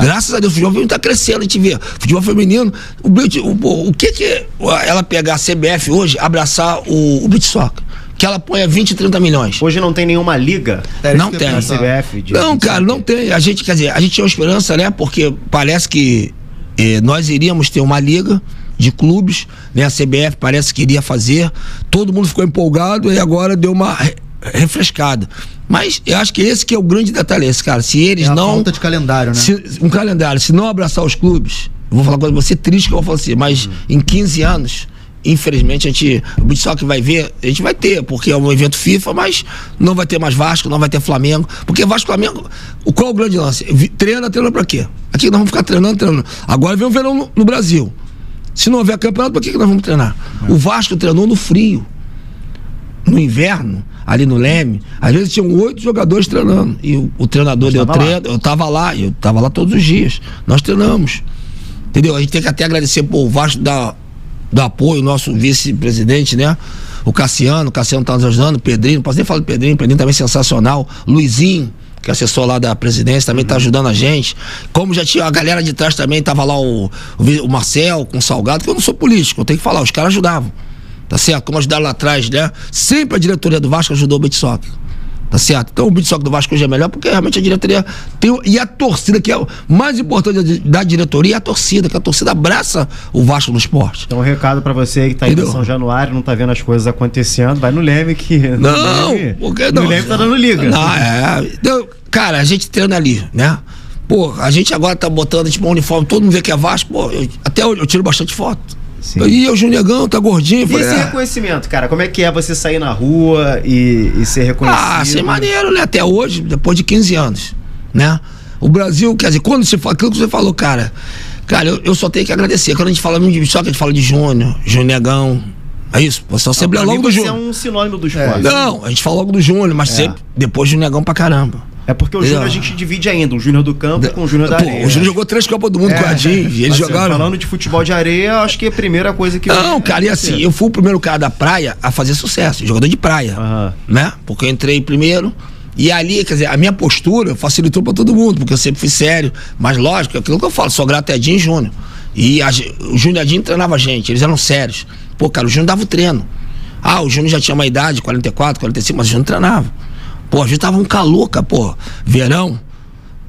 Graças a Deus, o futebol feminino está crescendo, a gente vê. Futebol feminino, o que ela pegar a CBF hoje, abraçar o beach soccer? Que ela põe 20, 30 milhões. Hoje não tem nenhuma liga? Não tem. Na CBF? Não, cara, não tem. A gente tinha uma esperança, né? Porque parece que nós iríamos ter uma liga de clubes, né? A CBF parece que iria fazer. Todo mundo ficou empolgado e agora deu uma refrescada. Mas eu acho que esse que é o grande detalhe, cara. Se eles não... falta de calendário, né? Um calendário. Se não abraçar os clubes, eu vou falar uma coisa, você triste que eu vou falar assim, mas em 15 anos... Infelizmente o beach soccer vai ver, a gente vai ter, porque é um evento FIFA, mas não vai ter mais Vasco, não vai ter Flamengo, porque Vasco e Flamengo, qual é o grande lance? Treina pra quê? Aqui nós vamos ficar treinando. Agora vem o verão no Brasil. Se não houver campeonato, pra que nós vamos treinar? O Vasco treinou no frio, no inverno, ali no Leme, às vezes tinham 8 jogadores treinando, e o treinador deu treino, eu tava lá todos os dias, nós treinamos, entendeu? A gente tem que até agradecer o Vasco do apoio, nosso vice-presidente, né? O Cassiano tá nos ajudando, o Pedrinho, não posso nem falar do Pedrinho também é sensacional, Luizinho, que é assessor lá da presidência, também tá ajudando a gente. Como já tinha a galera de trás também, tava lá o Marcel com o Salgado, que eu não sou político, eu tenho que falar, os caras ajudavam, tá certo? Como ajudaram lá atrás, né? Sempre a diretoria do Vasco ajudou o beach soccer. Tá certo? Então o beach soccer do Vasco hoje é melhor porque realmente a diretoria tem, e a torcida, que é o mais importante da diretoria, é a torcida, que a torcida abraça o Vasco no esporte. Então um recado pra você que tá aí em São Januário, não tá vendo as coisas acontecendo, vai no Leme que... No Leme tá dando liga. Então, cara, a gente treina ali, né? A gente agora tá botando tipo um uniforme, todo mundo vê que é Vasco, até eu tiro bastante foto. Sim. E o Junegão tá gordinho. E esse reconhecimento, cara? Como é que é você sair na rua e ser reconhecido? Isso é maneiro, né? Até hoje, depois de 15 anos, né? O Brasil, quer dizer, quando você fala aquilo que você falou, cara, eu só tenho que agradecer. Quando a gente fala de só que a gente fala de Júnior, Junegão, é isso? Você sempre é logo do Júnior. Você é um sinônimo do esporte. Não, a gente fala logo do Júnior, mas sempre depois do Junegão pra caramba. É porque o Júnior a gente divide ainda, o Júnior do campo com o Júnior da areia. O Júnior jogou 3 Copas do Mundo com a Adin, e eles jogaram. Falando de futebol de areia, acho que é a primeira coisa que... Não, cara, e assim, eu fui o primeiro cara da praia a fazer sucesso, jogador de praia, né? Porque eu entrei primeiro, e ali, quer dizer, a minha postura facilitou pra todo mundo, porque eu sempre fui sério, mas lógico, é aquilo que eu falo, sou grato a Adin e Júnior. E o Júnior e Adin treinava a gente, eles eram sérios. Cara, o Júnior dava o treino. O Júnior já tinha uma idade, 44, 45, mas o Júnior treinava. A gente tava um calor, verão.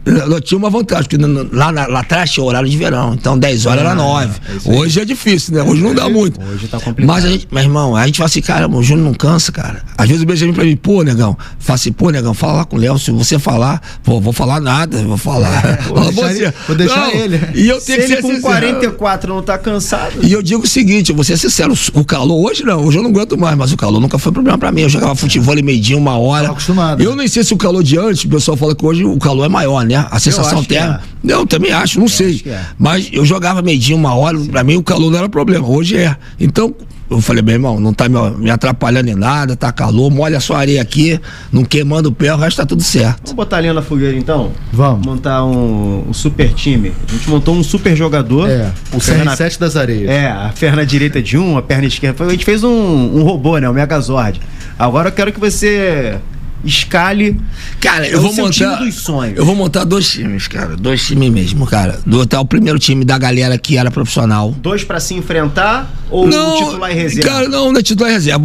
Eu tinha uma vantagem, porque lá atrás tinha horário de verão, então 10 horas era 9. Hoje é difícil, né? Hoje não dá muito. Hoje tá complicado. Mas meu irmão, a gente fala assim, cara, o Júnior não cansa, cara. Às vezes o Benjamin pra mim, negão, fala assim, negão, fala lá com o Léo, se você falar, vou falar nada, vou falar. Vou deixar ele. E eu tenho se que ele ser com 44 não tá cansado. E eu digo o seguinte, eu vou ser sincero, o calor hoje não, hoje eu não aguento mais, mas o calor nunca foi problema pra mim. Eu jogava futebol em meio-dia, 1 hora. Tava acostumado. Eu nem sei se o calor de antes, o pessoal fala que hoje o calor é maior, né? A sensação térmica. Eu também acho, não sei. Mas eu jogava meio-dia, 1 hora, pra mim o calor não era problema. Hoje é. Então, eu falei, meu irmão, não tá me atrapalhando em nada, tá calor, molha sua areia aqui, não queimando o pé, o resto tá tudo certo. Vamos botar a linha na fogueira então? Vamos. Montar um super time. A gente montou um super jogador. O CR7 das areias. A perna direita de um, a perna esquerda. A gente fez um robô, né? O Megazord. Agora eu quero que você escale. Cara, eu vou montar. Time dos sonhos. Eu vou montar 2 times, cara. 2 times mesmo, cara. Botar o primeiro time da galera que era profissional. 2 pra se enfrentar ou titular e reserva? Cara, não é titular e reserva.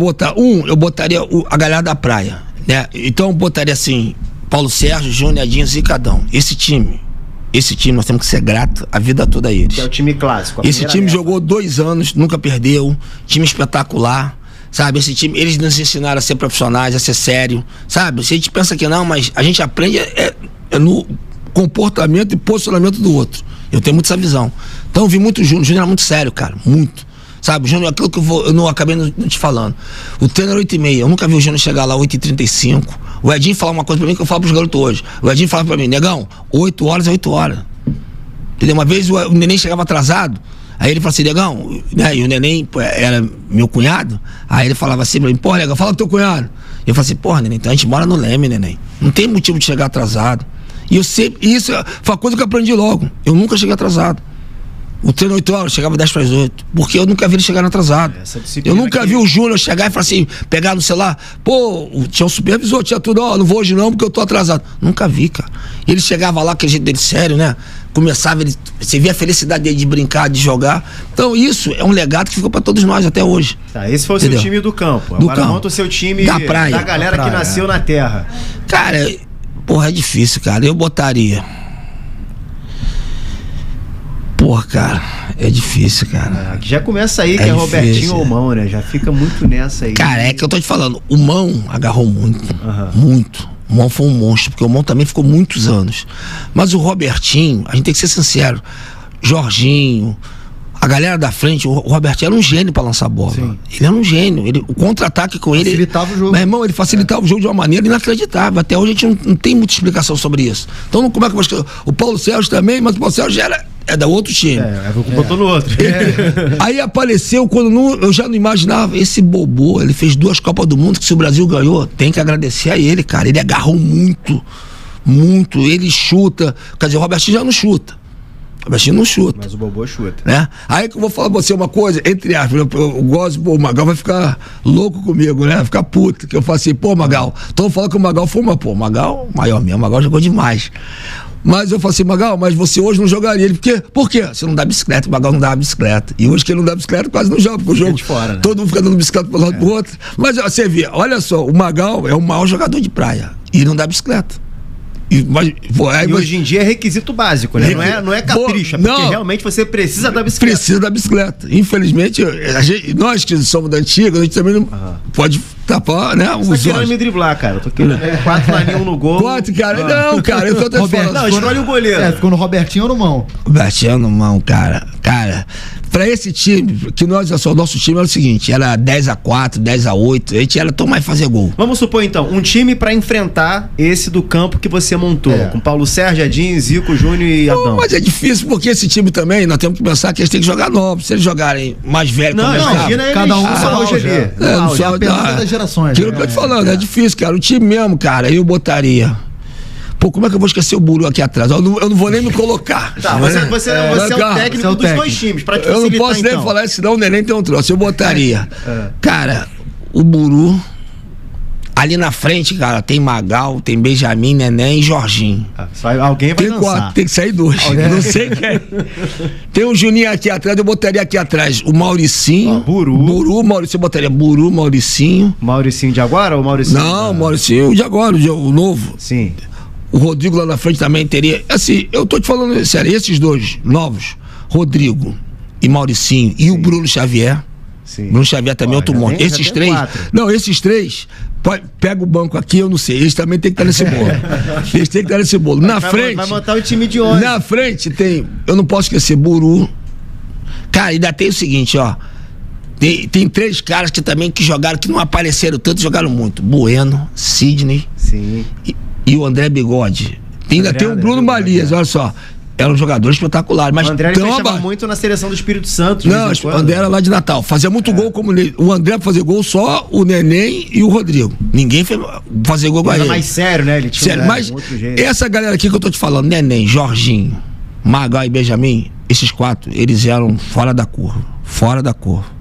Eu botaria a galera da praia, né? Então eu botaria assim, Paulo Sérgio, Júnior, Edinho, Zicadão. Esse time nós temos que ser grato a vida toda a eles. Que é o time clássico. Esse time jogou 2 anos, nunca perdeu. Time espetacular. Sabe, esse time, eles nos ensinaram a ser profissionais, a ser sério, sabe? Se a gente pensa que não, mas a gente aprende no comportamento e posicionamento do outro. Eu tenho muito essa visão. Então eu vi muito o Júnior era muito sério, cara, muito. Sabe, o Júnior, aquilo que eu não acabei não te falando. O treino era 8h30, eu nunca vi o Júnior chegar lá 8h35. O Edinho falar uma coisa pra mim que eu falo pros garotos hoje. O Edinho fala pra mim, negão, 8 horas é 8 horas. Entendeu? Uma vez o neném chegava atrasado, aí ele falou assim, negão, né? E o neném era meu cunhado, aí ele falava assim pra mim, porra, negão, fala com teu cunhado. Eu falei assim, porra, neném, então a gente mora no Leme, neném. Não tem motivo de chegar atrasado. E eu sempre, isso foi uma coisa que eu aprendi logo. Eu nunca cheguei atrasado. O treino 8 horas, eu chegava 10:08. Porque eu nunca vi ele chegar atrasado. Eu nunca vi o Júnior chegar e falar assim, pegar no celular, pô, tinha um supervisor, tinha tudo, ó, não vou hoje não porque eu tô atrasado. Nunca vi, cara. Ele chegava lá, aquele jeito dele sério, né? Começava, você via a felicidade dele de brincar, de jogar. Então isso é um legado que ficou pra todos nós até hoje. Tá, esse foi o seu time do campo. Agora monta o seu time da praia. Da galera que nasceu na terra. Cara, porra, é difícil, cara. Eu botaria... Porra, cara, é difícil, cara. Já começa aí, que é Robertinho ou Mão, né? Já fica muito nessa aí. Cara, é que eu tô te falando, o Mão agarrou muito, muito. O Mão foi um monstro, porque o Mão também ficou muitos anos. Mas o Robertinho, a gente tem que ser sincero, Jorginho, a galera da frente, o Robertinho era um gênio pra lançar bola. Sim. Ele era um gênio. O contra-ataque com ele... Facilitava o jogo. Meu irmão, ele facilitava o jogo de uma maneira inacreditável. Até hoje a gente não tem muita explicação sobre isso. Então, como é que eu vou... O Paulo Sérgio também, mas o Paulo Sérgio é da outro time. Botou no outro. Aí apareceu quando eu já não imaginava. Esse Bobô, ele fez 2 Copas do Mundo que se o Brasil ganhou, tem que agradecer a ele, cara. Ele agarrou muito, muito. Ele chuta. Quer dizer, o Robertinho já não chuta. O Robertinho não chuta. Mas o Bobô chuta. Né? Aí que eu vou falar pra você uma coisa, entre aspas, eu gosto, pô, o Magal vai ficar louco comigo, né? Vai ficar puto. Que eu falo assim, pô, Magal, todo mundo fala que o Magal foi o Magal, maior mesmo, o Magal jogou demais. Mas eu falo assim, Magal, mas você hoje não jogaria. Ele, por quê? Você não dá bicicleta, o Magal não dá bicicleta. E hoje que ele não dá bicicleta, quase não joga, porque o jogo, fora, né? Todo mundo fica dando bicicleta pro lado pro outro. Mas você vê, olha só, o Magal é o maior jogador de praia. E ele não dá bicicleta. E hoje em dia é requisito básico, né? Não é capricho, é porque realmente você precisa da bicicleta. Precisa da bicicleta. Infelizmente, nós que somos da antiga, a gente também não pode tapar, né? Você tá querendo me driblar, cara. Eu tô querendo 4 maninhos no gol. 4, cara. Não, cara, eu tô até falando. Não, escolhe o goleiro. Ficou no Robertinho ou no Mão? Robertinho no Mão, cara. Cara, pra esse time, que o nosso time era o seguinte, era 10-4, 10-8, a gente era tomar e fazer gol. Vamos supor, então, um time pra enfrentar esse do campo que você montou, com Paulo Sérgio, Edinho, Zico, Júnior e Adão. Mas é difícil, porque esse time também, nós temos que pensar que eles têm que jogar novos. Se eles jogarem mais velho, cada um só hoje ali. Das gerações. Aquilo que eu tô te falando, é difícil, cara. O time mesmo, cara, eu botaria. Pô, como é que eu vou esquecer o Buru aqui atrás? Eu não vou nem me colocar. Tá, você é o técnico dos 2 times. Pra te eu não posso nem falar isso, senão o neném tem um troço. Eu botaria. Cara, o Buru. Ali na frente, cara, tem Magal, tem Benjamin, Neném e Jorginho. Alguém vai dançar. 4, tem que sair 2. Não sei quem. Tem o Juninho aqui atrás, eu botaria aqui atrás o Mauricinho. Buru, Maurício, eu botaria Buru, Mauricinho. Mauricinho de agora ou Mauricinho? Não, Mauricinho de agora, o novo. Sim. O Rodrigo lá na frente também teria. Assim, eu tô te falando sério, esses 2 novos, Rodrigo e Mauricinho, e o Bruno Xavier. Sim. Bruno Xavier também é outro monte. Esses 3. 4. Não, esses 3. Pega o banco aqui, eu não sei. Eles também tem que estar nesse bolo. Eles têm que estar nesse bolo. Na frente. Vai montar o time de hoje. Na frente tem. Eu não posso esquecer, Buru. Cara, ainda tem o seguinte, ó. Tem 3 caras que também que jogaram, que não apareceram tanto, jogaram muito. Bueno, Sidney. Sim. E o André Bigode. Ainda tem o Bruno Malias, olha só. era um jogador espetacular. Mas o André ele fechava muito na seleção do Espírito Santo. Não, o André era lá de Natal. Fazia muito gol como ele. O André pra fazer gol só o Neném e o Rodrigo. Ninguém fez fazer gol com ele. Era mais sério, né? Ele tinha mas outro jeito. Essa galera aqui que eu tô te falando, Neném, Jorginho, Magal e Benjamin, esses 4, eles eram fora da curva. Fora da curva.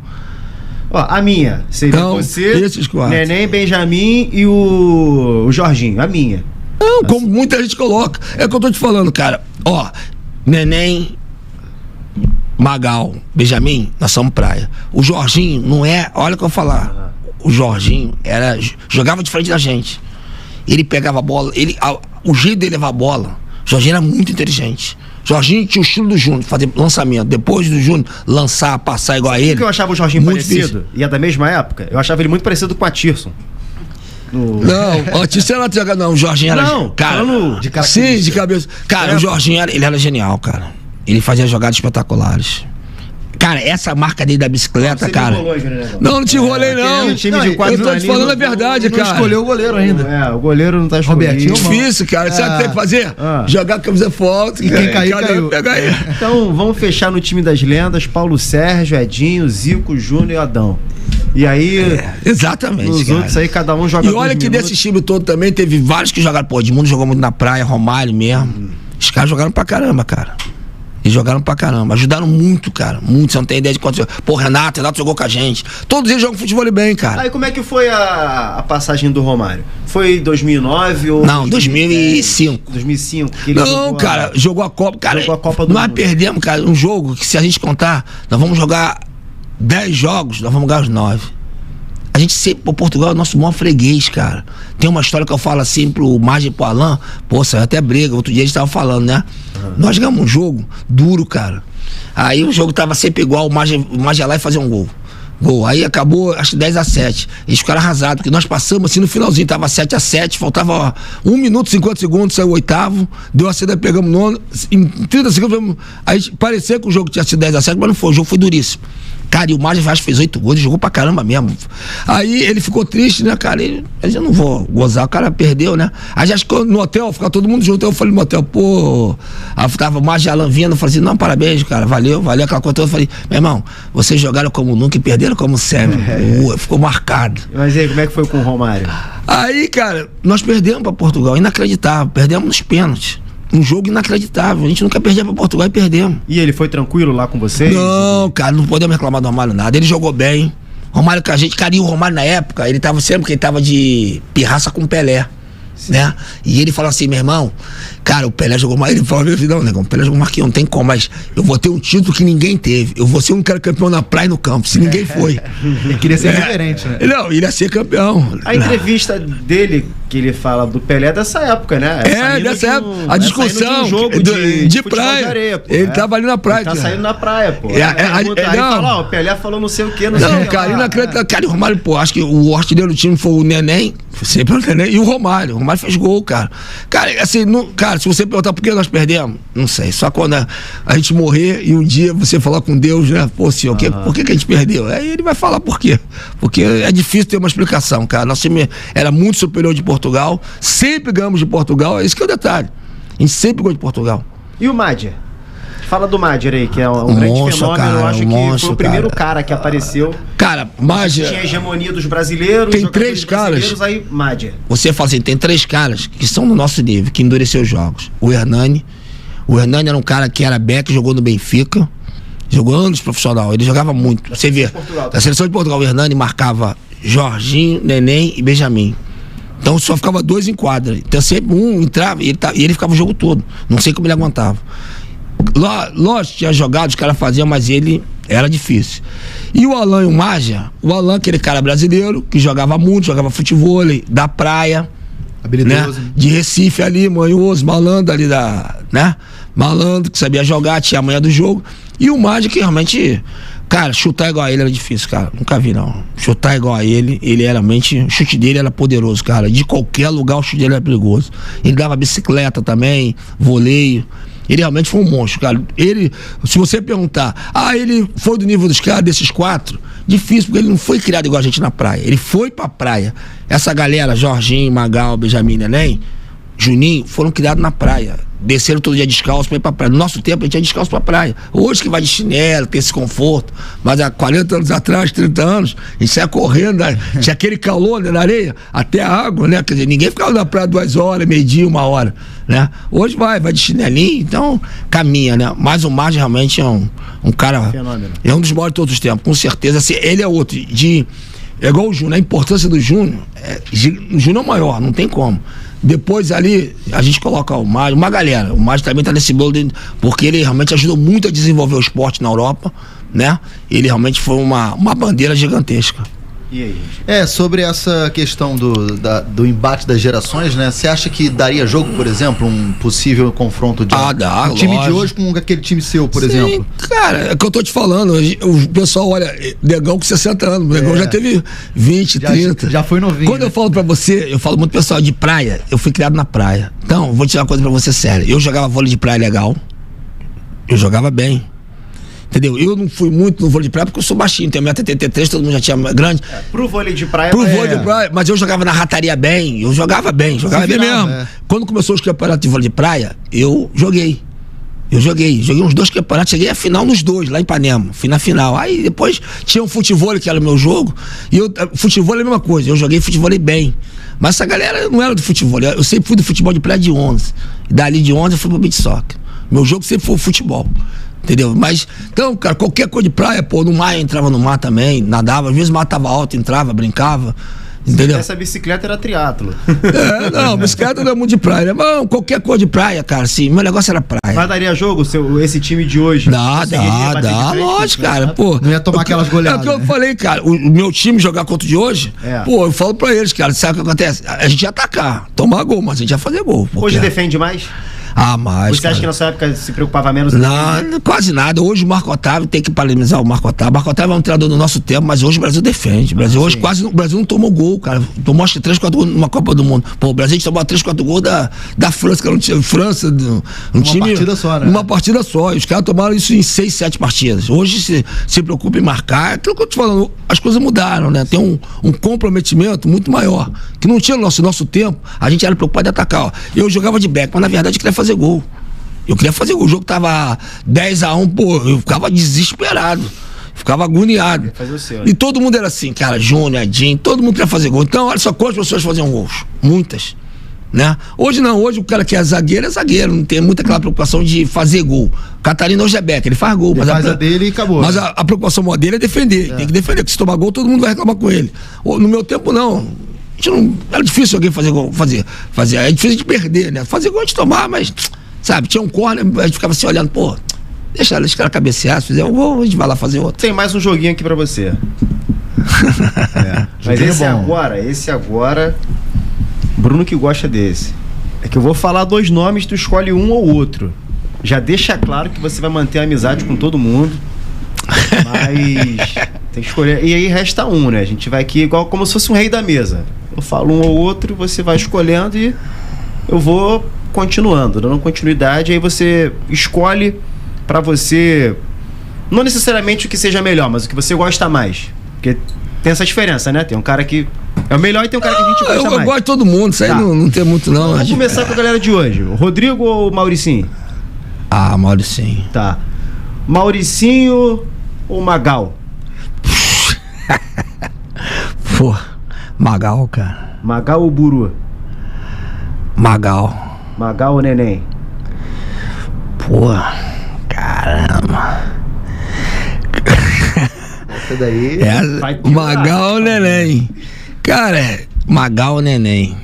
Ó, a minha seria então, você, esses 4. Neném, Benjamin e o Jorginho. A minha. Não, como muita gente coloca. É o que eu tô te falando, cara. Ó, Neném, Magal, Benjamin, nós somos praia. O Jorginho não é. Olha o que eu vou falar. O Jorginho jogava de frente da gente. Ele pegava a bola. O jeito dele levar a bola. O Jorginho era muito inteligente. Jorginho tinha o estilo do Júnior, fazer lançamento. Depois do Júnior lançar, passar igual a ele. Por que eu achava o Jorginho parecido? E é da mesma época? Eu achava ele muito parecido com a Tirson. Não, o Tirson era jogador. Não, o Jorginho era. Não, cara, de cabeça. Sim, de cabeça. Cara, o Jorginho ele era genial, cara. Ele fazia jogadas espetaculares. Cara, essa marca dele da bicicleta, cara. Não te enrolei, não. Eu tô te falando a verdade, cara. Não escolheu o goleiro ainda. O goleiro não tá escolhendo. Difícil, cara. Sabe o que tem que fazer? Jogar a camisa forte. E quem caiu, caiu. Então, vamos fechar no time das lendas: Paulo Sérgio, Edinho, Zico, Júnior e Adão. E aí. Exatamente. Os outros aí, cada um joga. E olha que desse time todo também teve vários que jogaram. Pô, Edmundo jogou muito na praia, Romário mesmo. Os caras jogaram pra caramba, cara. Eles jogaram pra caramba, ajudaram muito, cara. Muito, você não tem ideia de quanto. Pô, Renato jogou com a gente. Todos eles jogam futebol bem, cara. Aí como é que foi a passagem do Romário? Foi 2009 ou. Não, 2005. 2005. Que ele jogou a Copa. Cara, jogou a Copa do Mundo. Perdemos, cara, um jogo que se a gente contar, nós vamos jogar 10 jogos, nós vamos ganhar os 9. A gente sempre, o Portugal é o nosso maior freguês, cara. Tem uma história que eu falo assim pro Margem e pro Alain, pô, saiu até briga, outro dia a gente tava falando, né? Nós ganhamos um jogo duro, cara. Aí o jogo tava sempre igual, o Margem ia lá e fazia um gol. Aí acabou, acho que 10-7. Eles ficaram arrasados, porque nós passamos assim no finalzinho, tava 7-7, faltava 1 minuto e 50 segundos, saiu o 8º, deu a saída, pegamos o 9º, em 30 segundos, aí parecia que o jogo tinha sido 10-7, mas não foi, o jogo foi duríssimo. Cara, e o Márcio Vaz fez 8 gols, jogou pra caramba mesmo. Aí ele ficou triste, né, cara? Mas eu não vou gozar, o cara perdeu, né? Aí já ficou no hotel, ficava todo mundo junto. Eu falei no hotel, pô. Aí tava o Márcio e Alan vindo, eu falei assim: não, parabéns, cara, valeu aquela coisa toda. Eu falei: meu irmão, vocês jogaram como nunca e perderam como sempre. Ficou marcado. Mas aí, como é que foi com o Romário? Aí, cara, nós perdemos pra Portugal, inacreditável, perdemos nos pênaltis. Um jogo inacreditável. A gente nunca perdia pra Portugal e perdemos. E ele foi tranquilo lá com vocês? Não, cara, não podemos reclamar do Romário nada. Ele jogou bem. Romário com a gente, cara, e o Romário na época, ele tava sempre que ele tava de pirraça com o Pelé. Sim. Né? E ele falou assim: meu irmão, cara, o Pelé jogou mais. Ele falou: não, negão, o Pelé jogou mais que eu, não tem como, mas eu vou ter um título que ninguém teve. Eu vou ser um cara campeão na praia e no campo, se ninguém foi. Ele queria ser diferente, né? Não, ele ia ser campeão. A entrevista dele, que ele fala do Pelé, é dessa época, né? Dessa época. A discussão de um jogo de praia. De areia, pô, ele tava ali na praia. Ele tá saindo na praia, pô. Aí fala: o Pelé falou não sei o que, não sei o que. Cara, inacreditável. Cara, e o Romário, pô, acho que o artilheiro do time foi o Neném, sempre o Neném, e o Romário. O Romário fez gol, cara. Cara, assim, cara, se você perguntar por que nós perdemos, não sei. Só quando a gente morrer e um dia você falar com Deus, né? Pô, senhor, por que a gente perdeu? Aí ele vai falar por quê. Porque é difícil ter uma explicação, cara. Nosso time era muito superior de Portugal. Sempre ganhamos de Portugal. Esse que é o detalhe. A gente sempre ganhou de Portugal. E o Madjer? Fala do Madjer aí, que é um grande fenômeno. Cara, eu acho que foi o primeiro cara que apareceu. Cara, Madjer tinha a hegemonia dos brasileiros. Tem 3 caras. Aí, Madjer. Você fala assim: tem 3 caras que são no nosso nível, que endureceu os jogos. O Hernani era um cara que era back, jogou no Benfica, jogou anos profissional. Ele jogava muito. Você vê, a seleção de Portugal, o Hernani marcava Jorginho, Neném e Benjamin. Então só ficava 2 em quadra. Então sempre um entrava e ele ficava o jogo todo. Não sei como ele aguentava. Lógico, tinha jogado, os caras faziam, mas ele era difícil. E o Alan e o Maja, o Alan, aquele cara brasileiro que jogava muito, jogava futebol da praia, habilidoso, né? De Recife ali, manhoso, malandro ali né? Malandro, que sabia jogar, tinha a manha do jogo. E o Maja, que realmente, cara, chutar igual a ele era difícil, cara. Nunca vi, não. Chutar igual a ele realmente, o chute dele era poderoso, cara. De qualquer lugar o chute dele era perigoso. Ele dava bicicleta também, voleio. Ele realmente foi um monstro, cara. Ele, se você perguntar, ele foi do nível dos caras, desses 4, difícil, porque ele não foi criado igual a gente na praia. Ele foi pra praia. Essa galera, Jorginho, Magal, Benjamin, Neném, Juninho, foram criados na praia. Desceram todo dia descalço pra ir pra praia. No nosso tempo, a gente ia descalço pra praia. Hoje que vai de chinelo, tem esse conforto. Mas há 40 anos atrás, 30 anos, a gente saia correndo, tinha aquele calor, né, na areia, até a água, né? Quer dizer, ninguém ficava na praia 2 horas, meio-dia, 1 hora, né? Hoje vai de chinelinho, então caminha, né? Mas o Maggi realmente é um cara... Fenômeno. É um dos maiores de todos os tempos, com certeza. Assim, ele é outro, é igual o Júnior, a importância do Júnior, o Júnior é o maior, não tem como. Depois ali, a gente coloca o Maggi, uma galera. O Maggi também tá nesse bolo, porque ele realmente ajudou muito a desenvolver o esporte na Europa, né? Ele realmente foi uma bandeira gigantesca. E aí? Sobre essa questão do embate das gerações, né? Você acha que daria jogo, por exemplo, um possível confronto de dá, um time de hoje com aquele time seu, por exemplo? Cara, é o que eu tô te falando. O pessoal olha, Negão com 60 anos, o Negão já teve 20, 30. Já foi novinho. Quando eu falo pra você, eu falo muito pessoal de praia, eu fui criado na praia. Então, vou te dizer uma coisa pra você séria. Eu jogava vôlei de praia legal, eu jogava bem. Entendeu? Eu não fui muito no vôlei de praia porque eu sou baixinho, tenho 1,83m, todo mundo já tinha grande. Pro vôlei de praia. Vôlei de praia, mas eu jogava na rataria bem, jogava bem mesmo. Quando começou os campeonatos de vôlei de praia, eu joguei uns 2 campeonatos, cheguei à final nos 2, lá em Ipanema, fui na final. Aí depois tinha um futevôlei, que era o meu jogo, e futevôlei é a mesma coisa, eu joguei futevôlei bem. Mas essa galera não era do futevôlei, eu sempre fui do futebol de praia de 11. E dali de 11 eu fui pro beach soccer. Meu jogo sempre foi o futebol. Entendeu? Mas, então, cara, qualquer coisa de praia, no mar eu entrava no mar também, nadava, às vezes o mar tava alto, entrava, brincava, entendeu? Essa bicicleta era triatlo. Não, bicicleta não é muito de praia, né? Mas qualquer coisa de praia, cara, assim, meu negócio era praia. Mas daria jogo esse time de hoje? Dá, lógico, cara, pô. Não ia tomar aquelas goleadas. É o que eu falei, cara, o meu time jogar contra o de hoje, eu falo pra eles, cara, sabe o que acontece? A gente ia atacar, tomar gol, mas a gente ia fazer gol. Hoje defende mais? Mas. Você acha que nessa época se preocupava menos? Não, quase nada. Hoje o Marco Otávio tem que parabenizar o Marco Otávio. O Marco Otávio é um treinador do nosso tempo, mas hoje o Brasil defende. O Brasil hoje o Brasil não tomou gol, cara. Tomou acho que 3, 4 gols numa Copa do Mundo. Pô, o Brasil tomou 3, 4 gols da França, que não tinha. França, um time. Uma partida só, né? Uma partida só. E os caras tomaram isso em 6, 7 partidas. Hoje se preocupa em marcar. Aquilo que eu tô falando, as coisas mudaram, né? Tem um comprometimento muito maior. Que não tinha no nosso tempo. A gente era preocupado em atacar. Ó. Eu jogava de back, mas na verdade eu queria fazer gol. Eu queria fazer gol. O jogo tava 10-1, pô, eu ficava desesperado. Ficava agoniado. E todo mundo era assim, cara, Júnior, Edinho, todo mundo queria fazer gol. Então, olha só quantas pessoas faziam gols. Muitas. Né? Hoje não, hoje o cara que é zagueiro, não tem muita aquela preocupação de fazer gol. O Catarina hoje é back, ele faz gol. Ele faz a dele e acabou. Mas a preocupação maior dele é defender. Tem que defender, porque se tomar gol, todo mundo vai reclamar com ele. No meu tempo, não. Era difícil alguém fazer gol. É difícil de perder, né? Fazer gol a gente tomar, mas, sabe, tinha um corner, a gente ficava assim olhando, pô, deixa os caras cabecear, se fizer um gol, a gente vai lá fazer outro. Tem mais um joguinho aqui pra você. Mas esse agora, Bruno que gosta desse. É que eu vou falar 2 nomes, tu escolhe um ou outro. Já deixa claro que você vai manter a amizade com todo mundo. Mas tem que escolher. E aí resta um, né? A gente vai aqui igual como se fosse um rei da mesa. Eu falo um ou outro, você vai escolhendo e eu vou continuando, dando continuidade. Aí você escolhe pra você, não necessariamente o que seja melhor, mas o que você gosta mais. Porque tem essa diferença, né? Tem um cara que é o melhor e tem um cara que a gente gosta mais. Eu gosto de todo mundo, isso aí não tem muito não. Vamos começar com a galera de hoje. O Rodrigo ou o Mauricinho? Mauricinho. Tá. Mauricinho ou Magal? Pô, Magal, cara. Magal ou Buru? Magal. Magal ou Neném? Pô, caramba. Essa daí Magal ou Neném? Cara, Magal ou Neném?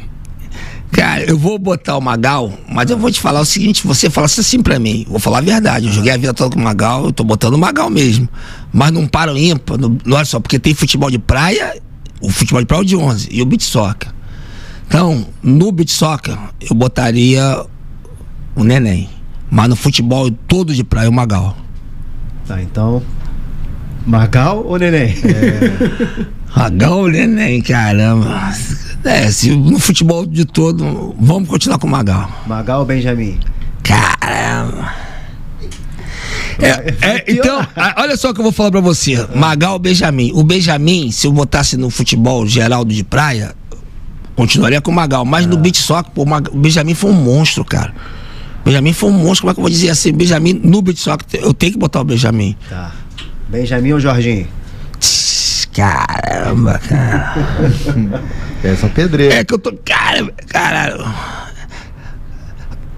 Cara, eu vou botar o Magal, mas eu vou te falar o seguinte, você fala assim pra mim, vou falar a verdade, eu joguei a vida toda com o Magal, eu tô botando o Magal mesmo, mas não para o ímpar, não olha só, porque tem futebol de praia, o futebol de praia é o de 11 e o beach soccer. Então, no beach soccer, eu botaria o Neném, mas no futebol todo de praia, o Magal. Tá, então, Magal ou Neném? Magal ou Neném, caramba. Se no futebol de todo, vamos continuar com o Magal. Magal ou Benjamin? Caramba. Então, olha só o que eu vou falar pra você. Magal ou Benjamin? O Benjamin, se eu botasse no futebol geral de praia, continuaria com o Magal. Mas no beach soccer, pô, o Benjamin foi um monstro, cara. Benjamin foi um monstro, como é que eu vou dizer assim? Benjamin, no beach soccer, eu tenho que botar o Benjamin. Tá. Benjamin ou Jorginho? Caramba, cara. É só pedreiro. É que eu tô. Caralho.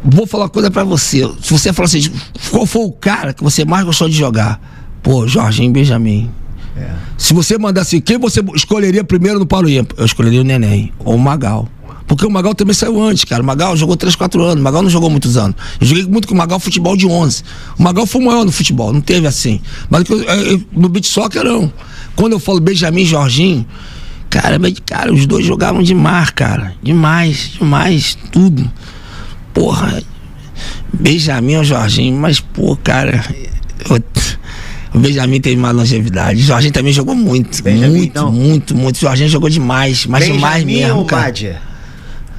Vou falar uma coisa pra você. Se você falar assim, qual foi o cara que você mais gostou de jogar? Pô, Jorginho e Benjamin. Se você mandasse quem você escolheria primeiro no Paulo Ímpar, eu escolheria o Neném ou o Magal. Porque o Magal também saiu antes, cara. O Magal jogou 3, 4 anos. O Magal não jogou muitos anos. Eu joguei muito com o Magal futebol de 11. O Magal foi o maior no futebol, não teve assim. Mas no beach soccer não. Quando eu falo Benjamin e Jorginho, cara, os dois jogavam demais, cara. Demais, tudo. Porra, Benjamin ou Jorginho, mas, pô, cara, o Benjamin teve mais longevidade. O Jorginho também jogou muito. Benjamin, muito. O Jorginho jogou demais, mas Benjamin demais mesmo, ou cara. Mádia?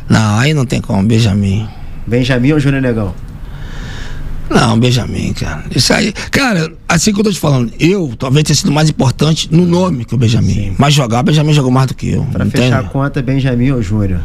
Não, aí não tem como, Benjamin. Benjamin ou Júnior Negão? Não, Benjamin, cara. Isso aí, cara, assim que eu tô te falando, eu talvez tenha sido mais importante no nome que o Benjamin. Sim. Mas jogar, o Benjamin jogou mais do que eu. Pra fechar a conta, Benjamin ou Júnior?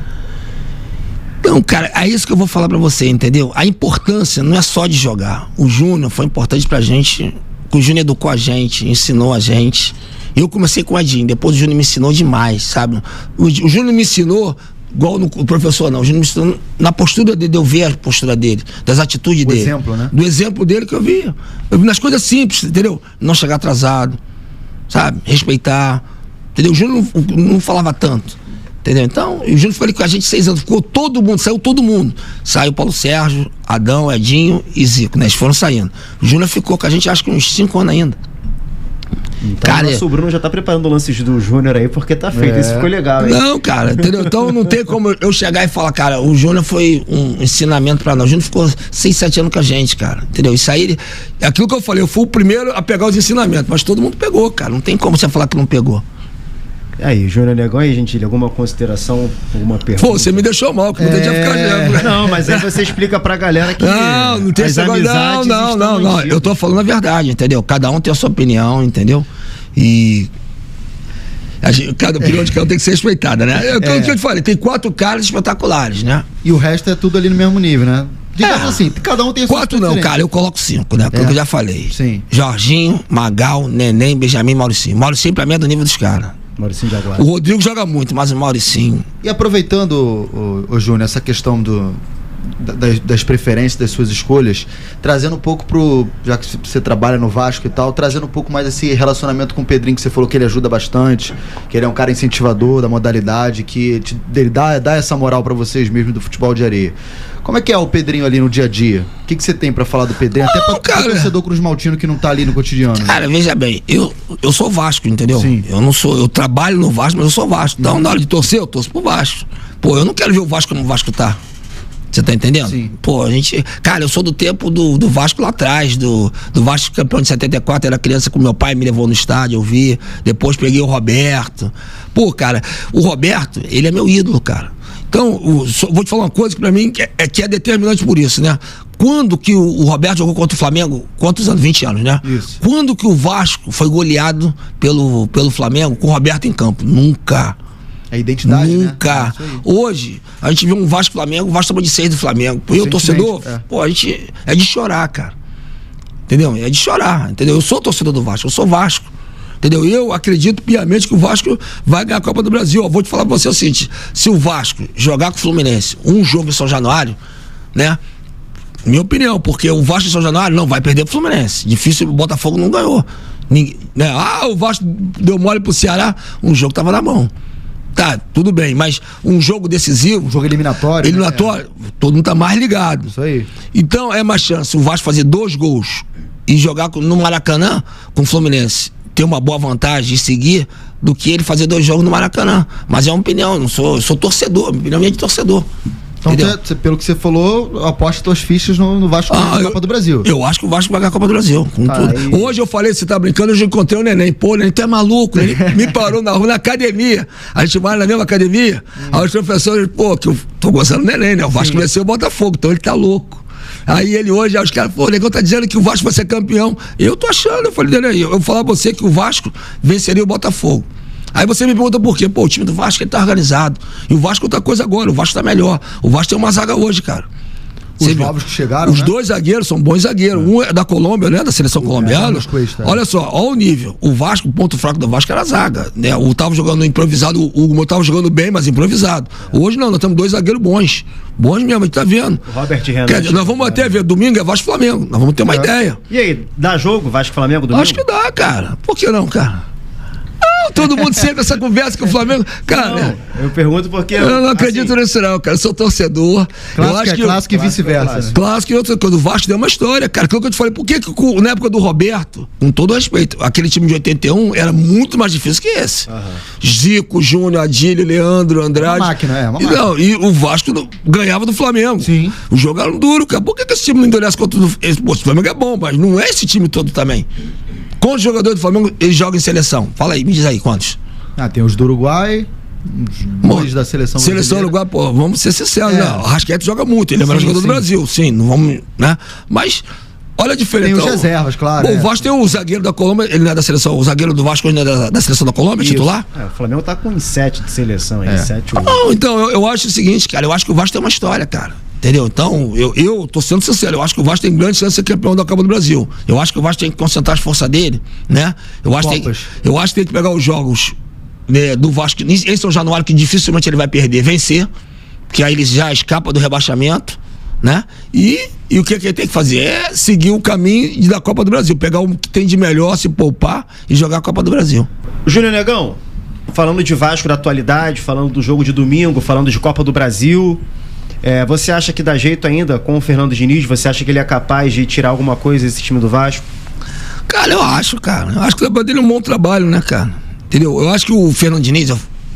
Não, cara, é isso que eu vou falar pra você, entendeu? A importância não é só de jogar. O Júnior foi importante pra gente. O Júnior educou a gente, ensinou a gente. Eu comecei com o Edinho, depois o Júnior me ensinou demais, sabe? O Júnior me ensinou igual o professor não. O Júnior me ensinou na postura dele, eu ver a postura dele, das atitudes dele. Do exemplo, né? Do exemplo dele que eu vi. Nas coisas simples, entendeu? Não chegar atrasado, sabe? Respeitar, entendeu? O Júnior não falava tanto, entendeu? Então, o Júnior ficou ali com a gente 6 anos, ficou todo mundo, saiu todo mundo. Saiu Paulo Sérgio, Adão, Edinho e Zico, né? Eles foram saindo. O Júnior ficou com a gente acho que uns 5 anos ainda. Então o nosso Bruno já tá preparando o lance do Júnior aí, porque tá feito, isso ficou legal, hein? Não, cara, entendeu? Então não tem como eu chegar e falar, cara, o Júnior foi um ensinamento pra nós. O Júnior ficou 6, 7 anos com a gente, cara, entendeu? Isso aí, é aquilo que eu falei, eu fui o primeiro a pegar os ensinamentos, mas todo mundo pegou, cara, não tem como você falar que não pegou. E aí, Júnior Negão, aí, Gentili, alguma consideração, alguma pergunta? Pô, você me deixou mal, que não tem que ficar gelado. Não, mas aí você explica pra galera que não tem essa amizades não, eu tô falando a verdade, entendeu? Cada um tem a sua opinião, entendeu? E cada opinião de cada um tem que ser respeitada, né? É o que eu te falei, tem 4 caras espetaculares, né? E o resto é tudo ali no mesmo nível, né? Digamos assim, cada um tem a sua 4 não, cara, eu coloco 5, né? Porque eu já falei. Sim. Jorginho, Magal, Neném, Benjamin, Mauricinho. Mauricinho pra mim é do nível dos caras. Mauricinho de agora. O Rodrigo joga muito, mas o Mauricinho. E aproveitando, o Júnior, essa questão das preferências, das suas escolhas, trazendo um pouco já que você trabalha no Vasco e tal, trazendo um pouco mais esse relacionamento com o Pedrinho, que você falou que ele ajuda bastante, que ele é um cara incentivador da modalidade, que ele dá essa moral pra vocês mesmo do futebol de areia. Como é que é o Pedrinho ali no dia a dia? O que você tem pra falar do Pedrinho? Até pra o torcedor Cruz Maltino que não tá ali no cotidiano. Cara, veja bem, eu sou Vasco, entendeu? Sim. Eu trabalho no Vasco, mas eu sou Vasco. Então, na hora de torcer, eu torço pro Vasco. Pô, eu não quero ver o Vasco como o Vasco tá. Você tá entendendo? Sim. Pô, cara, eu sou do tempo do Vasco lá atrás, do Vasco campeão de 74, era criança com meu pai, me levou no estádio, eu vi. Depois peguei o Roberto. Pô, cara, o Roberto, ele é meu ídolo, cara. Então, vou te falar uma coisa que pra mim que é determinante por isso, né? Quando que o Roberto jogou contra o Flamengo? Quantos anos? 20 anos, né? Isso. Quando que o Vasco foi goleado pelo Flamengo com o Roberto em campo? Nunca. A identidade, nunca. Né? Hoje, a gente vê um Vasco Flamengo, o Vasco tomou de 6 do Flamengo. Eu, torcedor, pô, a gente é de chorar, cara. Entendeu? É de chorar, entendeu? Eu sou torcedor do Vasco, eu sou Vasco. Entendeu? Eu acredito piamente que o Vasco vai ganhar a Copa do Brasil. Eu vou te falar pra você o seguinte: se o Vasco jogar com o Fluminense um jogo em São Januário, né? Minha opinião, porque o Vasco em São Januário não vai perder pro Fluminense. Difícil, o Botafogo não ganhou. Ninguém, né? O Vasco deu mole pro Ceará, um jogo tava na mão. Tá, tudo bem, mas um jogo decisivo, um jogo eliminatório, todo mundo tá mais ligado. Isso aí. Então é mais chance o Vasco fazer 2 gols e jogar no Maracanã com o Fluminense, ter uma boa vantagem e seguir, do que ele fazer 2 jogos no Maracanã. Mas é uma opinião, eu sou torcedor, minha opinião é de torcedor. Então, pelo que você falou, aposta suas fichas no Vasco na Copa do Brasil. Eu acho que o Vasco vai ganhar a Copa do Brasil. Hoje eu falei, você tá brincando, hoje eu encontrei o Neném. Pô, o Neném, tu é maluco. Ele me parou na rua, na academia. A gente vai na mesma academia. Aí os professores, pô, que eu tô gostando do Neném, né? O Vasco venceu o Botafogo, então ele tá louco. Aí ele hoje, os caras, pô, o Negão tá dizendo que o Vasco vai ser campeão. Eu tô achando, eu falei, Neném, eu vou falar pra você que o Vasco venceria o Botafogo. Aí você me pergunta por quê? Pô, o time do Vasco ele tá organizado. E o Vasco é outra coisa agora, o Vasco tá melhor. O Vasco tem uma zaga hoje, cara. Os novos que chegaram, os 2 zagueiros são bons zagueiros. Um é da Colômbia, né? Da seleção colombiana. Olha só, olha o nível. O Vasco, o ponto fraco do Vasco era a zaga, né? O tava jogando improvisado, o Hugo tava jogando bem, mas improvisado. Hoje não, nós temos 2 zagueiros bons. Bons mesmo, a gente tá vendo. O Robert Renan. Nós vamos até ver, domingo é Vasco e Flamengo. Nós vamos ter uma ideia. E aí, dá jogo Vasco e Flamengo domingo? Acho que dá, cara. Por que não, cara? Todo mundo sempre essa conversa com o Flamengo. Cara, não, eu pergunto porque. Eu não acredito nisso, não, cara. Eu sou torcedor. Clássico, eu acho que clássico e vice-versa. Clássico e outra coisa. O Vasco deu uma história, cara. Aquilo que eu te falei, por que na época do Roberto, com todo respeito, aquele time de 81 era muito mais difícil que esse. Zico, Júnior, Adílio, Leandro, Andrade. Uma máquina, uma máquina. Não, e o Vasco ganhava do Flamengo. Sim. O jogo era duro, cara. Por que esse time não endurece contra o. Pô, o Flamengo é bom, mas não é esse time todo também. Quantos jogadores do Flamengo eles jogam em seleção? Fala aí, me diz aí quantos. Tem os do Uruguai, os 2 da seleção brasileira. Seleção Uruguai, pô, vamos ser sinceros, né? O Rascaeta joga muito, ele é o melhor jogador do Brasil, sim, não vamos, né? Mas, olha a diferença. Tem os reservas, claro. Pô, o Vasco tem o zagueiro da Colômbia, ele não é da seleção, o zagueiro do Vasco não é da seleção da Colômbia, titular? O Flamengo tá com 7 de seleção aí, 7 ou 8. Não, então, eu acho o seguinte, cara, eu acho que o Vasco tem uma história, cara. Entendeu? Então, eu tô sendo sincero, eu acho que o Vasco tem grande chance de ser campeão da Copa do Brasil. Eu acho que o Vasco tem que concentrar as forças dele, né? Eu acho que tem que pegar os jogos, né, do Vasco em São Januário, que dificilmente ele vai perder, vencer, porque aí ele já escapa do rebaixamento, né? E o que ele tem que fazer é seguir o caminho da Copa do Brasil, pegar o que tem de melhor, se poupar e jogar a Copa do Brasil. Júnior Negão, falando de Vasco da atualidade, falando do jogo de domingo, falando de Copa do Brasil, você acha que dá jeito ainda com o Fernando Diniz? Você acha que ele é capaz de tirar alguma coisa desse time do Vasco? Cara, eu acho que o trabalho dele é um bom trabalho, né, cara? Entendeu? Eu acho que o Fernando Diniz,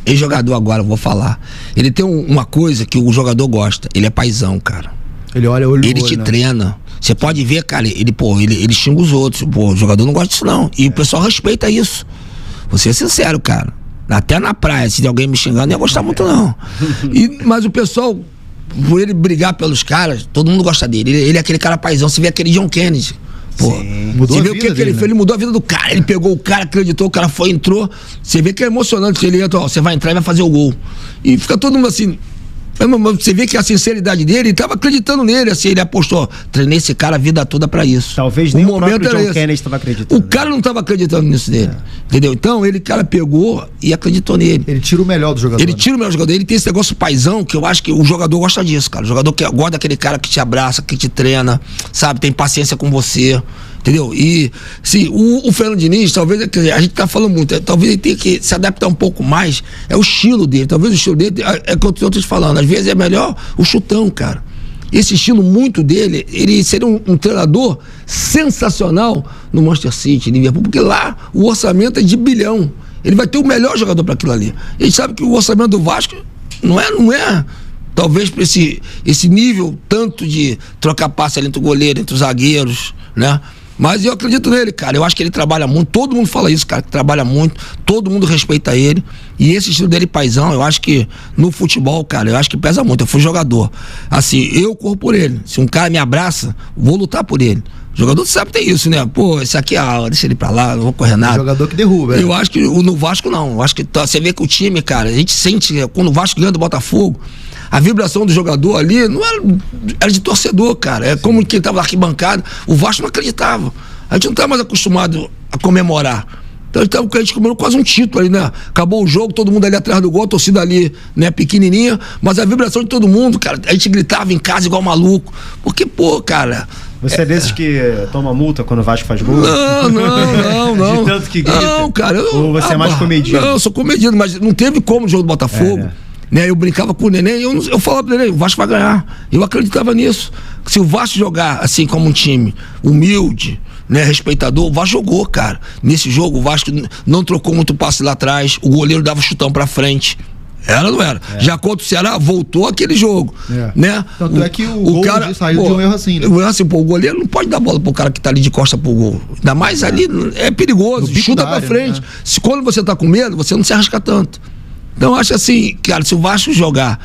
ex-jogador agora, eu vou falar, ele tem uma coisa que o jogador gosta, ele é paizão, cara. Ele olha olho Ele te treina. Você pode ver, cara, ele xinga os outros. Pô, o jogador não gosta disso, não. E o pessoal respeita isso. Vou ser sincero, cara. Até na praia, se alguém me xingando, não ia gostar muito, não. Mas o pessoal, por ele brigar pelos caras, todo mundo gosta dele. Ele é aquele cara paizão. Você vê aquele John Kennedy. Pô, mudou você vê o que ele fez, ele mudou a vida do cara. Ele pegou o cara, acreditou, o cara foi, entrou. Você vê que é emocionante que ele entra, você vai entrar e vai fazer o gol. E fica todo mundo assim. Você vê que a sinceridade dele, ele tava acreditando nele, assim, ele apostou, treinei esse cara a vida toda pra isso. Talvez nem o próprio John Kennedy estava acreditando. O cara não estava acreditando nisso dele, entendeu? Então, cara pegou e acreditou nele. Ele tira o melhor do jogador. Ele tira o melhor do jogador, ele tem esse negócio paizão, que eu acho que o jogador gosta disso, cara. O jogador gosta daquele cara que te abraça, que te treina, sabe, tem paciência com você. Entendeu? E, sim, o Fernando Diniz, talvez, a gente tá falando muito, talvez ele tenha que se adaptar um pouco mais, é o estilo dele, talvez o estilo dele, é o que eu tô te falando, às vezes é melhor o chutão, cara. Esse estilo muito dele, ele seria um treinador sensacional no Manchester City, Liverpool, porque lá o orçamento é de bilhão, ele vai ter o melhor jogador para aquilo ali. Ele sabe que o orçamento do Vasco não é talvez para esse nível tanto de trocar passe ali entre o goleiro, entre os zagueiros, né? Mas eu acredito nele, cara. Eu acho que ele trabalha muito. Todo mundo fala isso, cara, que trabalha muito. Todo mundo respeita ele. E esse estilo dele, paizão, eu acho que no futebol, cara, eu acho que pesa muito. Eu fui jogador. Assim, eu corro por ele. Se um cara me abraça, vou lutar por ele. O jogador sabe que tem isso, né? Pô, esse aqui, deixa ele pra lá, não vou correr nada. Jogador que derruba, Eu acho que no Vasco, não. Eu acho que você vê que o time, cara, a gente sente, quando o Vasco ganha do Botafogo, a vibração do jogador ali não era de torcedor, cara. É como quem tava na arquibancada. O Vasco não acreditava. A gente não tá mais acostumado a comemorar. Então a gente comemorou quase um título ali, né? Acabou o jogo, todo mundo ali atrás do gol, a torcida ali, né, pequenininha, mas a vibração de todo mundo, cara, a gente gritava em casa igual maluco. Porque, pô, cara... Você é desses que toma multa quando o Vasco faz gol? Não. De tanto que grita? Não, cara. Ou você é mais comedido? Não, eu sou comedido, mas não teve como no jogo do Botafogo. Né? Eu brincava com o Neném, eu falava pro Neném, o Vasco vai ganhar. Eu acreditava nisso. Se o Vasco jogar assim como um time humilde, né, respeitador, o Vasco jogou, cara. Nesse jogo, o Vasco não trocou muito passe lá atrás, o goleiro dava chutão pra frente. Era ou não era? Já contra o Ceará, voltou aquele jogo. Né? Tanto é que o cara saiu de um erro assim, né? O goleiro não pode dar bola pro cara que tá ali de costa pro gol. Ainda mais ali, é perigoso, chuta pra frente. Né? Quando você tá com medo, você não se arrisca tanto. Então eu acho assim, cara, se o Vasco jogar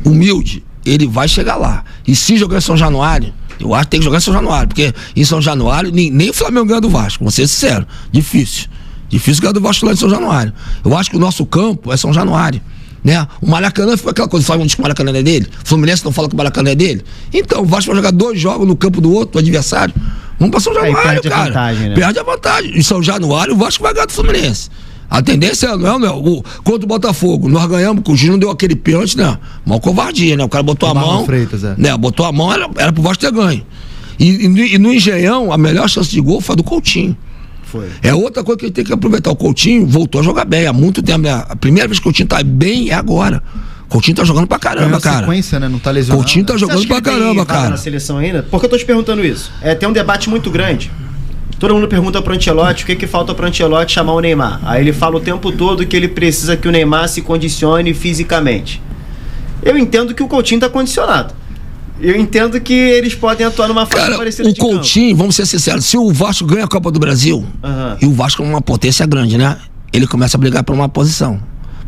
humilde, ele vai chegar lá. E se jogar em São Januário, eu acho que tem que jogar em São Januário, porque em São Januário nem o Flamengo ganha do Vasco, vou ser sincero, difícil. Difícil ganhar do Vasco lá em São Januário. Eu acho que o nosso campo é São Januário, né? O Maracanã foi aquela coisa, falam que o Maracanã é dele, o Fluminense não fala que o Maracanã é dele. Então, o Vasco vai jogar 2 jogos no campo do outro, do adversário. Vamos pra São Januário, perde cara. A vantagem, né? Perde a vantagem. Em São Januário, o Vasco vai ganhar do Fluminense. A tendência é, não é? Contra o Botafogo, nós ganhamos, o Gil não deu aquele pênalti, né? Mal covardia, né? O cara botou a mão. Freitas, né? Botou a mão, era pro Vasco ter ganho. E no Engenhão, a melhor chance de gol foi a do Coutinho. Foi. É outra coisa que a gente tem que aproveitar. O Coutinho voltou a jogar bem há muito tempo. A primeira vez que o Coutinho tá bem é agora. O Coutinho tá jogando pra caramba, cara. Sequência, né? Não tá lesionado. Coutinho tá jogando pra caramba, cara. Na seleção ainda? Por que eu tô te perguntando isso? Tem um debate muito grande. Todo mundo pergunta pro Ancelotti o que falta pro Ancelotti chamar o Neymar. Aí ele fala o tempo todo que ele precisa que o Neymar se condicione fisicamente. Eu entendo que o Coutinho tá condicionado. Eu entendo que eles podem atuar numa fase parecida o Coutinho, campo. Vamos ser sinceros, se o Vasco ganha a Copa do Brasil, e o Vasco é uma potência grande, né? Ele começa a brigar por uma posição.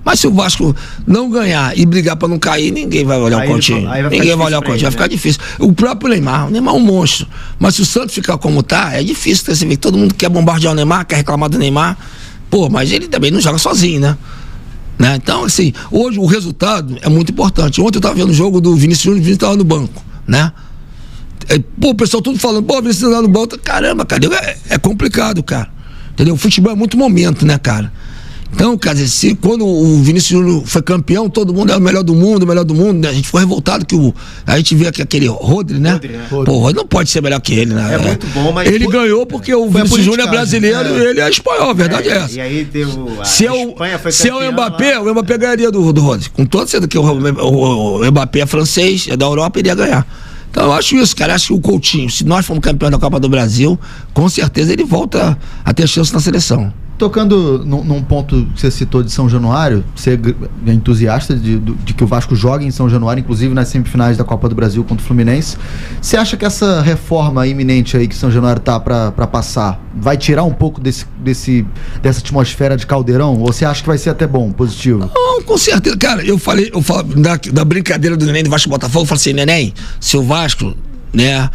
Mas se o Vasco não ganhar e brigar pra não cair, ninguém vai olhar o Coutinho. Ninguém vai olhar o Coutinho, vai ficar difícil. O próprio Neymar, o Neymar é um monstro. Mas se o Santos ficar como tá, é difícil. Você vê que todo mundo quer bombardear o Neymar, quer reclamar do Neymar. Pô, mas ele também não joga sozinho, né? Então, assim, hoje o resultado é muito importante. Ontem eu tava vendo o jogo do Vinícius Júnior, o Vinícius tava no banco, né? Pô, o pessoal tudo falando, pô, Vinícius tá no banco. Caramba, cara, é complicado, cara. Entendeu? O futebol é muito momento, né, cara? Então, quer dizer, quando o Vinícius Júnior foi campeão, todo mundo é o melhor do mundo, né? A gente foi revoltado que a gente vê que aquele Rodri, né? Pô, o Rodri não pode ser melhor que ele, né? É muito bom, mas... Ele ganhou porque o Vinícius Júnior é brasileiro e ele é espanhol, a verdade é essa. E aí deu... Se é o Mbappé ganharia do Rodri. Com toda certeza que o Mbappé é francês, é da Europa, ele ia ganhar. Então eu acho isso, cara. Eu acho que o Coutinho, se nós formos campeão da Copa do Brasil, com certeza ele volta a ter chance na seleção. Tocando num ponto que você citou de São Januário, você é entusiasta de que o Vasco jogue em São Januário, inclusive nas semifinais da Copa do Brasil contra o Fluminense. Você acha que essa reforma iminente aí que São Januário tá pra passar vai tirar um pouco dessa atmosfera de caldeirão? Ou você acha que vai ser até bom, positivo? Não, com certeza. Cara, eu falo da brincadeira do Neném do Vasco Botafogo, eu falo assim, Neném, se o Vasco, né...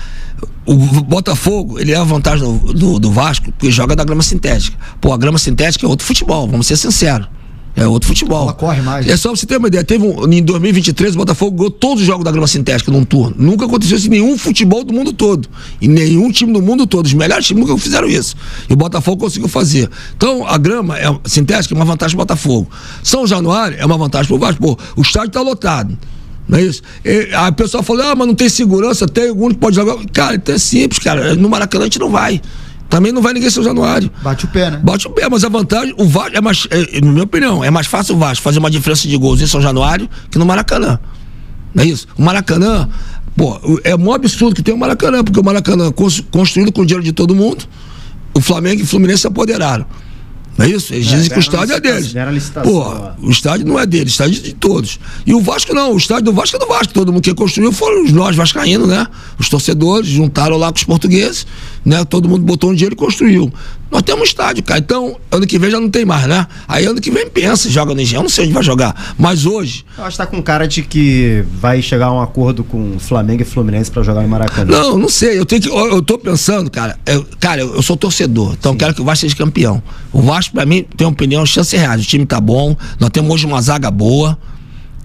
O Botafogo, ele é a vantagem do Vasco, porque joga da grama sintética. Pô, a grama sintética é outro futebol, vamos ser sinceros. É outro futebol. Ela corre mais. É só pra você ter uma ideia. Em 2023, o Botafogo ganhou todos os jogos da grama sintética num turno. Nunca aconteceu isso em nenhum futebol do mundo todo. E nenhum time do mundo todo. Os melhores times nunca fizeram isso. E o Botafogo conseguiu fazer. Então, a grama sintética é uma vantagem pro Botafogo. São Januário é uma vantagem pro Vasco. Pô, o estádio tá lotado. Não é isso? A pessoa fala, mas não tem segurança, tem algum que pode jogar. Cara, então é simples, cara. No Maracanã a gente não vai. Também não vai ninguém em São Januário. Bate o pé, né? Bate o pé, mas a vantagem, o Vasco é mais, na minha opinião, é mais fácil o Vasco fazer uma diferença de gols em São Januário que no Maracanã. Não é isso? O Maracanã, pô, é um absurdo que tem o Maracanã, porque o Maracanã construído com o dinheiro de todo mundo, o Flamengo e o Fluminense se apoderaram. Não é isso? Eles dizem que o estádio é deles. Pô, o estádio não é deles, o estádio é de todos. E o Vasco não, o estádio do Vasco é do Vasco. Todo mundo que construiu foram nós vascaínos, né? Os torcedores juntaram lá com os portugueses, né? Todo mundo botou um dinheiro e construiu. Nós temos um estádio, cara. Então, ano que vem já não tem mais, né? Aí ano que vem pensa, joga no Engenhão, não sei onde vai jogar. Mas hoje... Eu acho que tá com cara de que vai chegar a um acordo com o Flamengo e Fluminense pra jogar no Maracanã. Não sei. Eu tô pensando, cara. Eu sou torcedor, então quero que o Vasco seja campeão. O Vasco, pra mim, tem uma opinião, chance reais. O time tá bom, nós temos hoje uma zaga boa,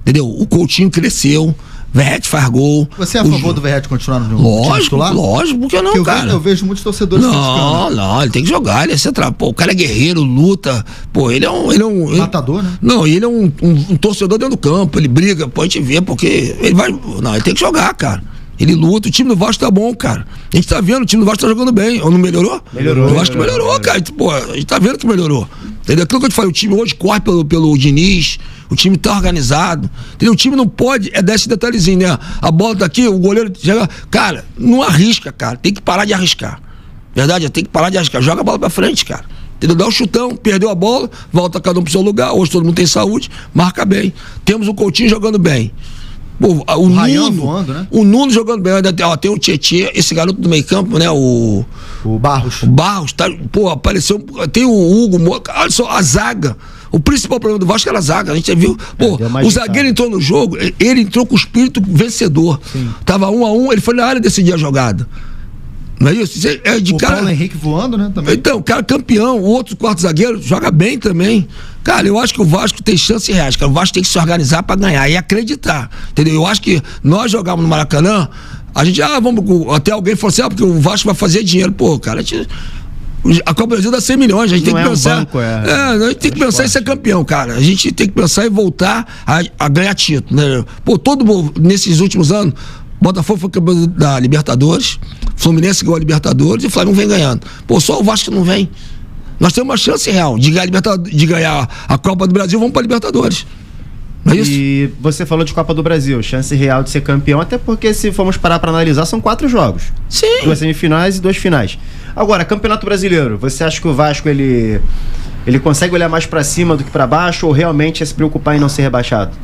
entendeu? O Coutinho cresceu, Verratti faz gol. Você é a favor do Verratti continuar no jogo? Lógico, por que não, porque cara? Eu vejo muitos torcedores criticando. Não, ele tem que jogar, ele é central. Pô, o cara é guerreiro, luta. Pô, ele é um matador, né? Não, ele é um torcedor dentro do campo, ele briga, pô, a gente vê, porque ele vai... Não, ele tem que jogar, cara. Ele luta, o time do Vasco tá bom, cara. A gente tá vendo, o time do Vasco tá jogando bem. Ou não melhorou? Melhorou. O Vasco melhorou, cara. Pô, a gente tá vendo que melhorou. Entendeu? Aquilo que eu te falei, o time hoje corre pelo Diniz, o time tá organizado. Entendeu? O time não pode, dar esse detalhezinho, né? A bola tá aqui, o goleiro chega. Cara, não arrisca, cara. Tem que parar de arriscar. Verdade? Tem que parar de arriscar. Joga a bola pra frente, cara. Entendeu? Dá o chutão, perdeu a bola, volta cada um pro seu lugar. Hoje todo mundo tem saúde, marca bem. Temos o Coutinho jogando bem. Pô, o Nuno voando, né? O Nuno jogando bem. Tem o Tietê, esse garoto do meio campo, né? O Barros. O Barros, tá, pô, apareceu. Tem o Hugo, olha só, a zaga. O principal problema do Vasco era a zaga. A gente viu, pô, o zagueiro entrou no jogo, ele entrou com o espírito vencedor. Sim. Tava 1-1, ele foi na área decidir a jogada. Não é isso? É de o cara... Paulo Henrique voando, né? Também. Então, o cara campeão, o outro quarto zagueiro joga bem também. Cara, eu acho que o Vasco tem chance reais, cara. O Vasco tem que se organizar pra ganhar e acreditar, entendeu? Eu acho que nós jogávamos no Maracanã, a gente, vamos, até alguém falou assim, porque o Vasco vai fazer dinheiro. Pô, cara, a Copa do Brasil dá 100 milhões, a gente tem que pensar. A gente tem que pensar em ser campeão, cara. A gente tem que pensar em voltar a ganhar título, né? Pô, nesses últimos anos, Botafogo foi campeão da Libertadores, Fluminense ganhou a Libertadores e o Flamengo vem ganhando. Pô, só o Vasco não vem. Nós temos uma chance real de ganhar a Copa do Brasil, vamos pra Libertadores. Não é isso? E você falou de Copa do Brasil, chance real de ser campeão, até porque se formos parar pra analisar, são 4 jogos. Sim. 2 semifinais e 2 finais. Agora, Campeonato Brasileiro, você acha que o Vasco, ele consegue olhar mais pra cima do que pra baixo, ou realmente é se preocupar em não ser rebaixado?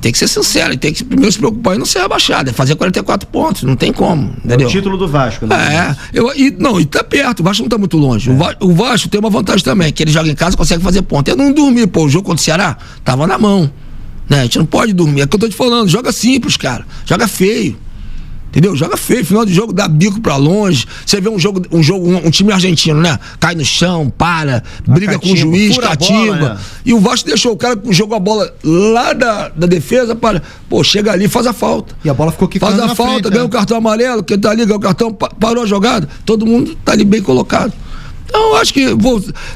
Tem que ser sincero, tem que primeiro se preocupar em não ser rebaixado, é fazer 44 pontos, não tem como, entendeu? É o título do Vasco, né? E tá perto, o Vasco não tá muito longe. O Vasco tem uma vantagem também, que ele joga em casa e consegue fazer ponto. É não dormir, o jogo contra o Ceará tava na mão, né? A gente não pode dormir, é o que eu tô te falando, joga simples, cara, joga feio. Entendeu? Joga feio, final de jogo dá bico pra longe. Você vê um time argentino, né? Cai no chão, briga com o juiz, catimba. Bola, né? E o Vasco deixou o cara jogou a bola lá da defesa para. Pô, chega ali e faz a falta. E a bola ficou quicando. Faz a falta, ganha o cartão amarelo, quem tá ali, ganha o cartão, parou a jogada. Todo mundo tá ali bem colocado. Então, eu acho que.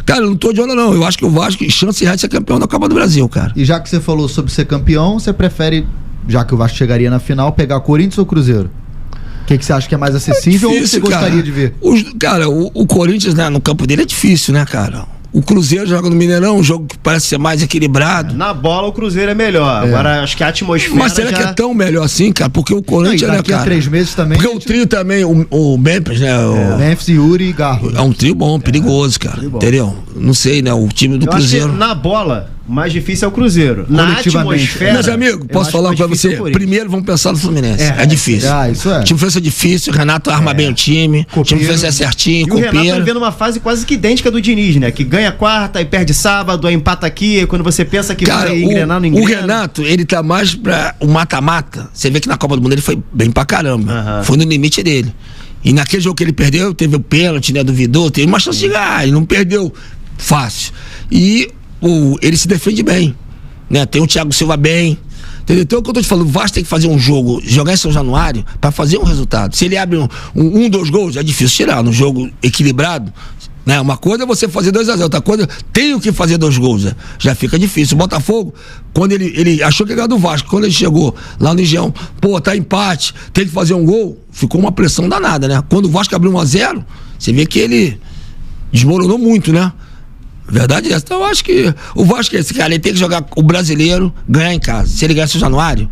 Cara, eu não tô de onda, não. Eu acho que o Vasco, chance real de ser campeão da Copa do Brasil, cara. E já que você falou sobre ser campeão, você prefere, já que o Vasco chegaria na final, pegar Corinthians ou Cruzeiro? O que você acha que é mais acessível, ou você gostaria de ver? O Corinthians, né, no campo dele é difícil, né, cara? O Cruzeiro joga no Mineirão, um jogo que parece ser mais equilibrado. Na bola o Cruzeiro é melhor. Agora acho que a atmosfera. Mas será que é tão melhor assim, cara? Porque o Corinthians, daqui né, cara? A 3 meses também. Porque o trio também, o Memphis, né? Memphis, Yuri e Garro. É um trio bom, perigoso, cara. Trio bom. Entendeu? Não sei, né? O time do Cruzeiro. Acho que na bola, o mais difícil é o Cruzeiro. Na atmosfera. Meus amigos, posso falar pra você? Primeiro vamos pensar no Fluminense. É difícil. Isso é. O time Fluminense é difícil, o Renato arma bem o time. O time Fluminense é certinho, e o Renato tá vivendo uma fase quase que idêntica do Diniz, né? Que ganha quarta e perde sábado, aí empata aqui, e quando você pensa que cara, vai engrenar, não engrena. O Renato, ele tá mais pra o mata-mata. Você vê que na Copa do Mundo ele foi bem pra caramba. Foi no limite dele. E naquele jogo que ele perdeu, teve o pênalti, né? Duvidou, teve uma chance de ganhar, ele não perdeu fácil. E ele se defende bem, né? Tem o Thiago Silva bem, entendeu? Então, o que eu tô te falando, o Vasco tem que fazer um jogo, jogar em São Januário pra fazer um resultado. Se ele abre 2 gols, é difícil tirar. No jogo equilibrado, né? Uma coisa é você fazer 2-0, outra coisa, tenho que fazer 2 gols, né? Já fica difícil. O Botafogo, quando ele achou que ia ganhar do Vasco, quando ele chegou lá no Engenhão, tá empate, tem que fazer um gol, ficou uma pressão danada, né? Quando o Vasco abriu 1-0, você vê que ele desmoronou muito, né? Verdade é essa. Então eu acho que o Vasco é esse cara, ele tem que jogar o brasileiro, ganhar em casa. Se ele ganhar São Januário,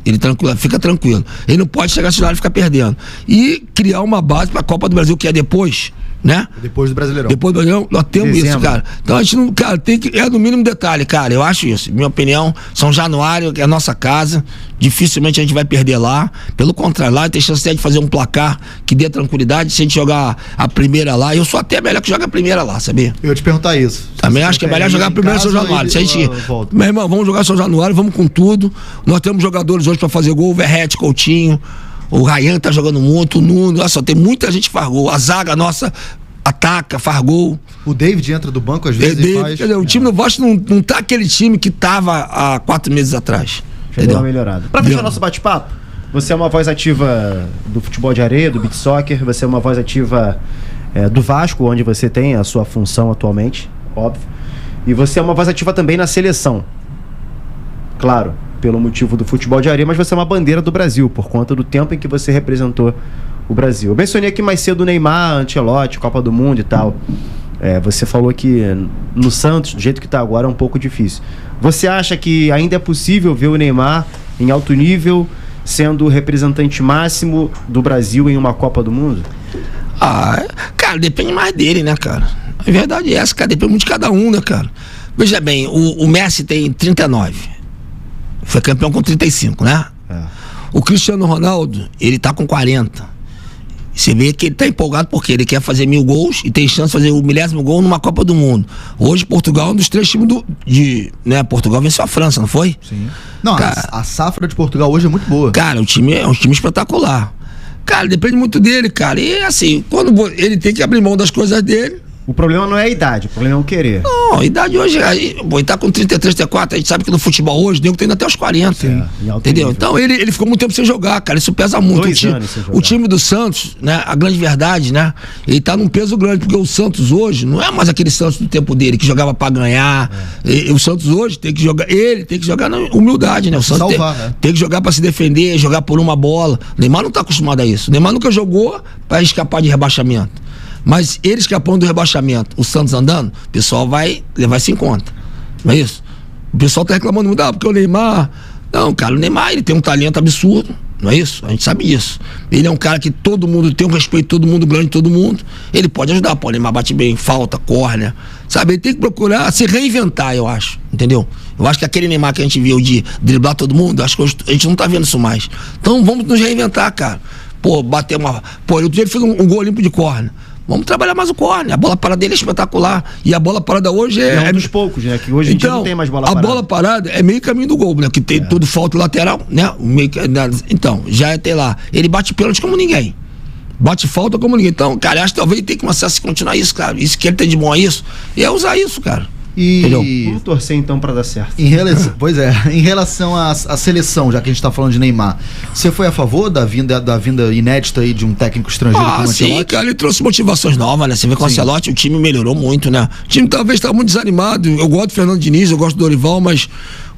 ele fica tranquilo. Ele não pode chegar São Januário e ficar perdendo. E criar uma base para a Copa do Brasil, que é depois, né? Depois do Brasileirão. Depois do Brasileirão, nós temos isso, cara. Então a gente não, cara, tem que, no mínimo detalhe, cara, eu acho isso. Minha opinião, São Januário é a nossa casa, dificilmente a gente vai perder lá. Pelo contrário, lá tem chance de fazer um placar que dê tranquilidade. Se a gente jogar a primeira lá, eu sou até melhor que joga a primeira lá, sabia? Eu ia te perguntar isso. Também acho que é melhor jogar a primeira São Januário. Se a gente, meu irmão, vamos jogar São Januário, vamos com tudo. Nós temos jogadores hoje pra fazer gol, o Verrete, Coutinho, o Ryan tá jogando muito, o Nuno, olha só, tem muita gente que faz gol. A zaga nossa ataca, faz gol. O David entra do banco às vezes e faz. Quer dizer, o time do Vasco não tá aquele time que tava há 4 meses atrás. Chegou uma melhorada. Pra fechar nosso bate-papo, você é uma voz ativa do futebol de areia, do beach soccer, você é uma voz ativa do Vasco, onde você tem a sua função atualmente, óbvio. E você é uma voz ativa também na seleção. Claro, pelo motivo do futebol de areia, mas você é uma bandeira do Brasil, por conta do tempo em que você representou o Brasil. Eu mencionei aqui mais cedo o Neymar, Ancelotti, Copa do Mundo e tal. Você falou que no Santos, do jeito que está agora, é um pouco difícil. Você acha que ainda é possível ver o Neymar em alto nível, sendo o representante máximo do Brasil em uma Copa do Mundo? Cara, depende mais dele, né, cara? A verdade é essa, cara, depende muito de cada um, né, cara? Veja bem, o Messi tem 39. Foi campeão com 35, né? O Cristiano Ronaldo, ele tá com 40. Você vê que ele tá empolgado porque ele quer fazer 1000 gols e tem chance de fazer o 1000º gol numa Copa do Mundo. Hoje Portugal é um dos 3 times né? Portugal venceu a França, não foi? Sim. Não, cara, a safra de Portugal hoje é muito boa. Cara, o time é um time espetacular. Cara, depende muito dele, cara. E assim, quando ele tem que abrir mão das coisas dele. O problema não é a idade, o problema é o querer. Não, a idade hoje, ele tá com 33, 34, a gente sabe que no futebol hoje, nego tem até os 40. Sim, entendeu? Nível. Então ele ficou muito tempo sem jogar, cara, isso pesa muito. O time do Santos, né, a grande verdade, né, ele tá num peso grande, porque o Santos hoje não é mais aquele Santos do tempo dele, que jogava pra ganhar. O Santos hoje tem que jogar na humildade, né, o Santos tem que jogar pra se defender, jogar por uma bola. O Neymar não tá acostumado a isso, o Neymar nunca jogou pra escapar de rebaixamento. Mas ele escapando do rebaixamento, o Santos andando, o pessoal vai levar isso em conta. Não é isso? O pessoal tá reclamando muito, porque o Neymar... Não, cara, o Neymar, ele tem um talento absurdo, não é isso? A gente sabe disso. Ele é um cara que todo mundo tem um respeito, todo mundo grande, todo mundo. Ele pode ajudar, o Neymar bate bem, falta, córnea, sabe? Ele tem que procurar se reinventar, eu acho, entendeu? Eu acho que aquele Neymar que a gente viu de driblar todo mundo, acho que a gente não tá vendo isso mais. Então vamos nos reinventar, cara. Bater uma... outro dia ele fez um gol limpo de córnea. Vamos trabalhar mais o córner. A bola parada dele é espetacular. E a bola parada hoje é um dos poucos, né? Que hoje em dia não tem mais bola parada. A bola parada é meio caminho do gol, né? Que tem tudo falta lateral, né? Então, já é ter lá. Ele bate pênalti como ninguém. Bate falta como ninguém. Então, cara, acho que talvez ele tenha que começar a se continuar isso, cara. Isso que ele tem de bom é isso. E é usar isso, cara. Vamos torcer então pra dar certo. Pois é, em relação à seleção, já que a gente tá falando de Neymar, você foi a favor da vinda inédita aí de um técnico estrangeiro como o Ancelotti? Sim, cara, ele trouxe motivações novas, né? Você vê com o Ancelotti, o time melhorou muito, né? O time talvez estava muito desanimado. Eu gosto do Fernando Diniz, eu gosto do Dorival, mas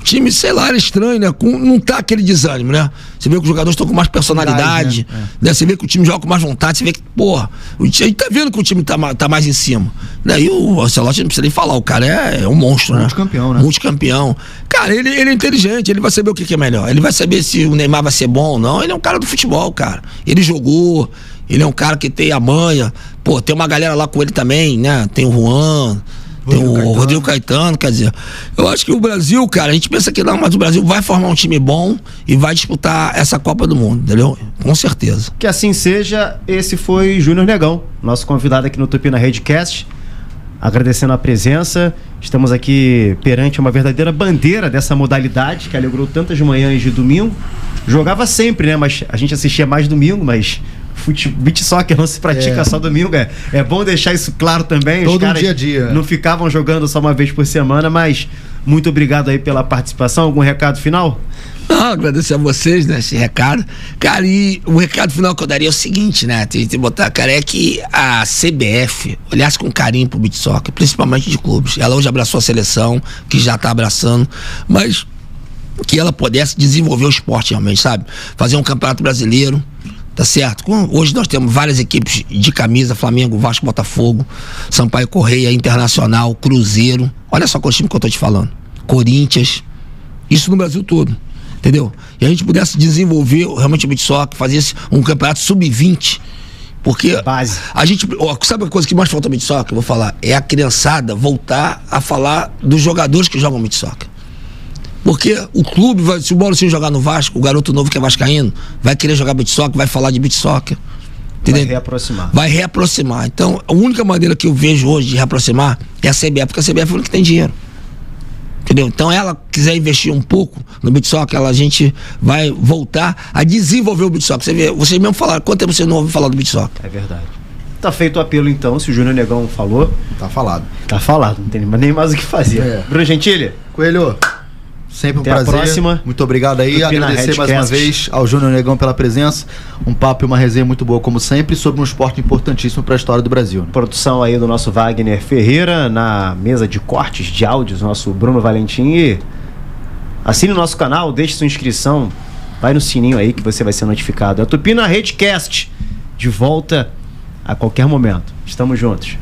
o time, sei lá, era estranho, né? Não tá aquele desânimo, né? Você vê que os jogadores estão com mais personalidade, né? Você vê que o time joga com mais vontade, você vê que, a gente tá vendo que o time tá mais em cima. Né? E o Ancelotti não precisa nem falar, o cara é um monstro, né? Multicampeão, né? Multicampeão. Cara, ele é inteligente, ele vai saber o que é melhor. Ele vai saber se o Neymar vai ser bom ou não. Ele é um cara do futebol, cara. Ele jogou, ele é um cara que tem a manha. Tem uma galera lá com ele também, né? Tem o Juan... Tem o Rodrigo Caetano, quer dizer, eu acho que o Brasil, cara, a gente pensa que não, mas o Brasil vai formar um time bom e vai disputar essa Copa do Mundo, entendeu? Com certeza. Que assim seja. Esse foi Júnior Negão, nosso convidado aqui no Tupi na Redcast, agradecendo a presença. Estamos aqui perante uma verdadeira bandeira dessa modalidade que alegrou tantas manhãs de domingo. Jogava sempre, né? Mas a gente assistia mais domingo, mas beach soccer não se pratica só domingo. É bom deixar isso claro também. Todo dia a dia. Não ficavam jogando só uma vez por semana, mas muito obrigado aí pela participação. Algum recado final? Não, agradecer a vocês, né, esse recado. Cara, e o recado final que eu daria é o seguinte, né, tem que botar, cara, é que a CBF olhasse com carinho pro beach soccer, principalmente de clubes. Ela hoje abraçou a seleção, que já tá abraçando, mas que ela pudesse desenvolver o esporte realmente, sabe? Fazer um campeonato brasileiro, tá certo? Hoje nós temos várias equipes de camisa, Flamengo, Vasco, Botafogo, Sampaio Correia, Internacional, Cruzeiro, olha só qual time que eu tô te falando, Corinthians, isso no Brasil todo, entendeu? E a gente pudesse desenvolver realmente o beach soccer, fazer um campeonato sub-20, porque base. A gente, sabe a coisa que mais falta no beach soccer? Eu vou falar, é a criançada voltar a falar dos jogadores que jogam beach soccer. Porque o clube, se o Mauricinho jogar no Vasco, o garoto novo que é vascaíno, vai querer jogar beach soccer, vai falar de beach soccer. Entendeu? Vai reaproximar. Então, a única maneira que eu vejo hoje de reaproximar é a CBF, porque a CBF é a única que tem dinheiro. Entendeu? Então, ela quiser investir um pouco no beach soccer, a gente vai voltar a desenvolver o beach soccer. Você vê, vocês mesmo falaram, quanto tempo vocês não ouvem falar do beach soccer? É verdade. Tá feito o apelo então, se o Júnior Negão falou. Tá falado. Tá falado, não tem nem mais o que fazer. Bruno Gentili. Coelho. Sempre um até prazer. A próxima. Muito obrigado aí. Agradecer mais uma vez ao Júnior Negão pela presença. Um papo e uma resenha muito boa, como sempre, sobre um esporte importantíssimo para a história do Brasil. Né? Produção aí do nosso Wagner Ferreira, na mesa de cortes de áudios, nosso Bruno Valentim. E assine o nosso canal, deixe sua inscrição, vai no sininho aí que você vai ser notificado. É o Tupi na Redcast, de volta a qualquer momento. Estamos juntos.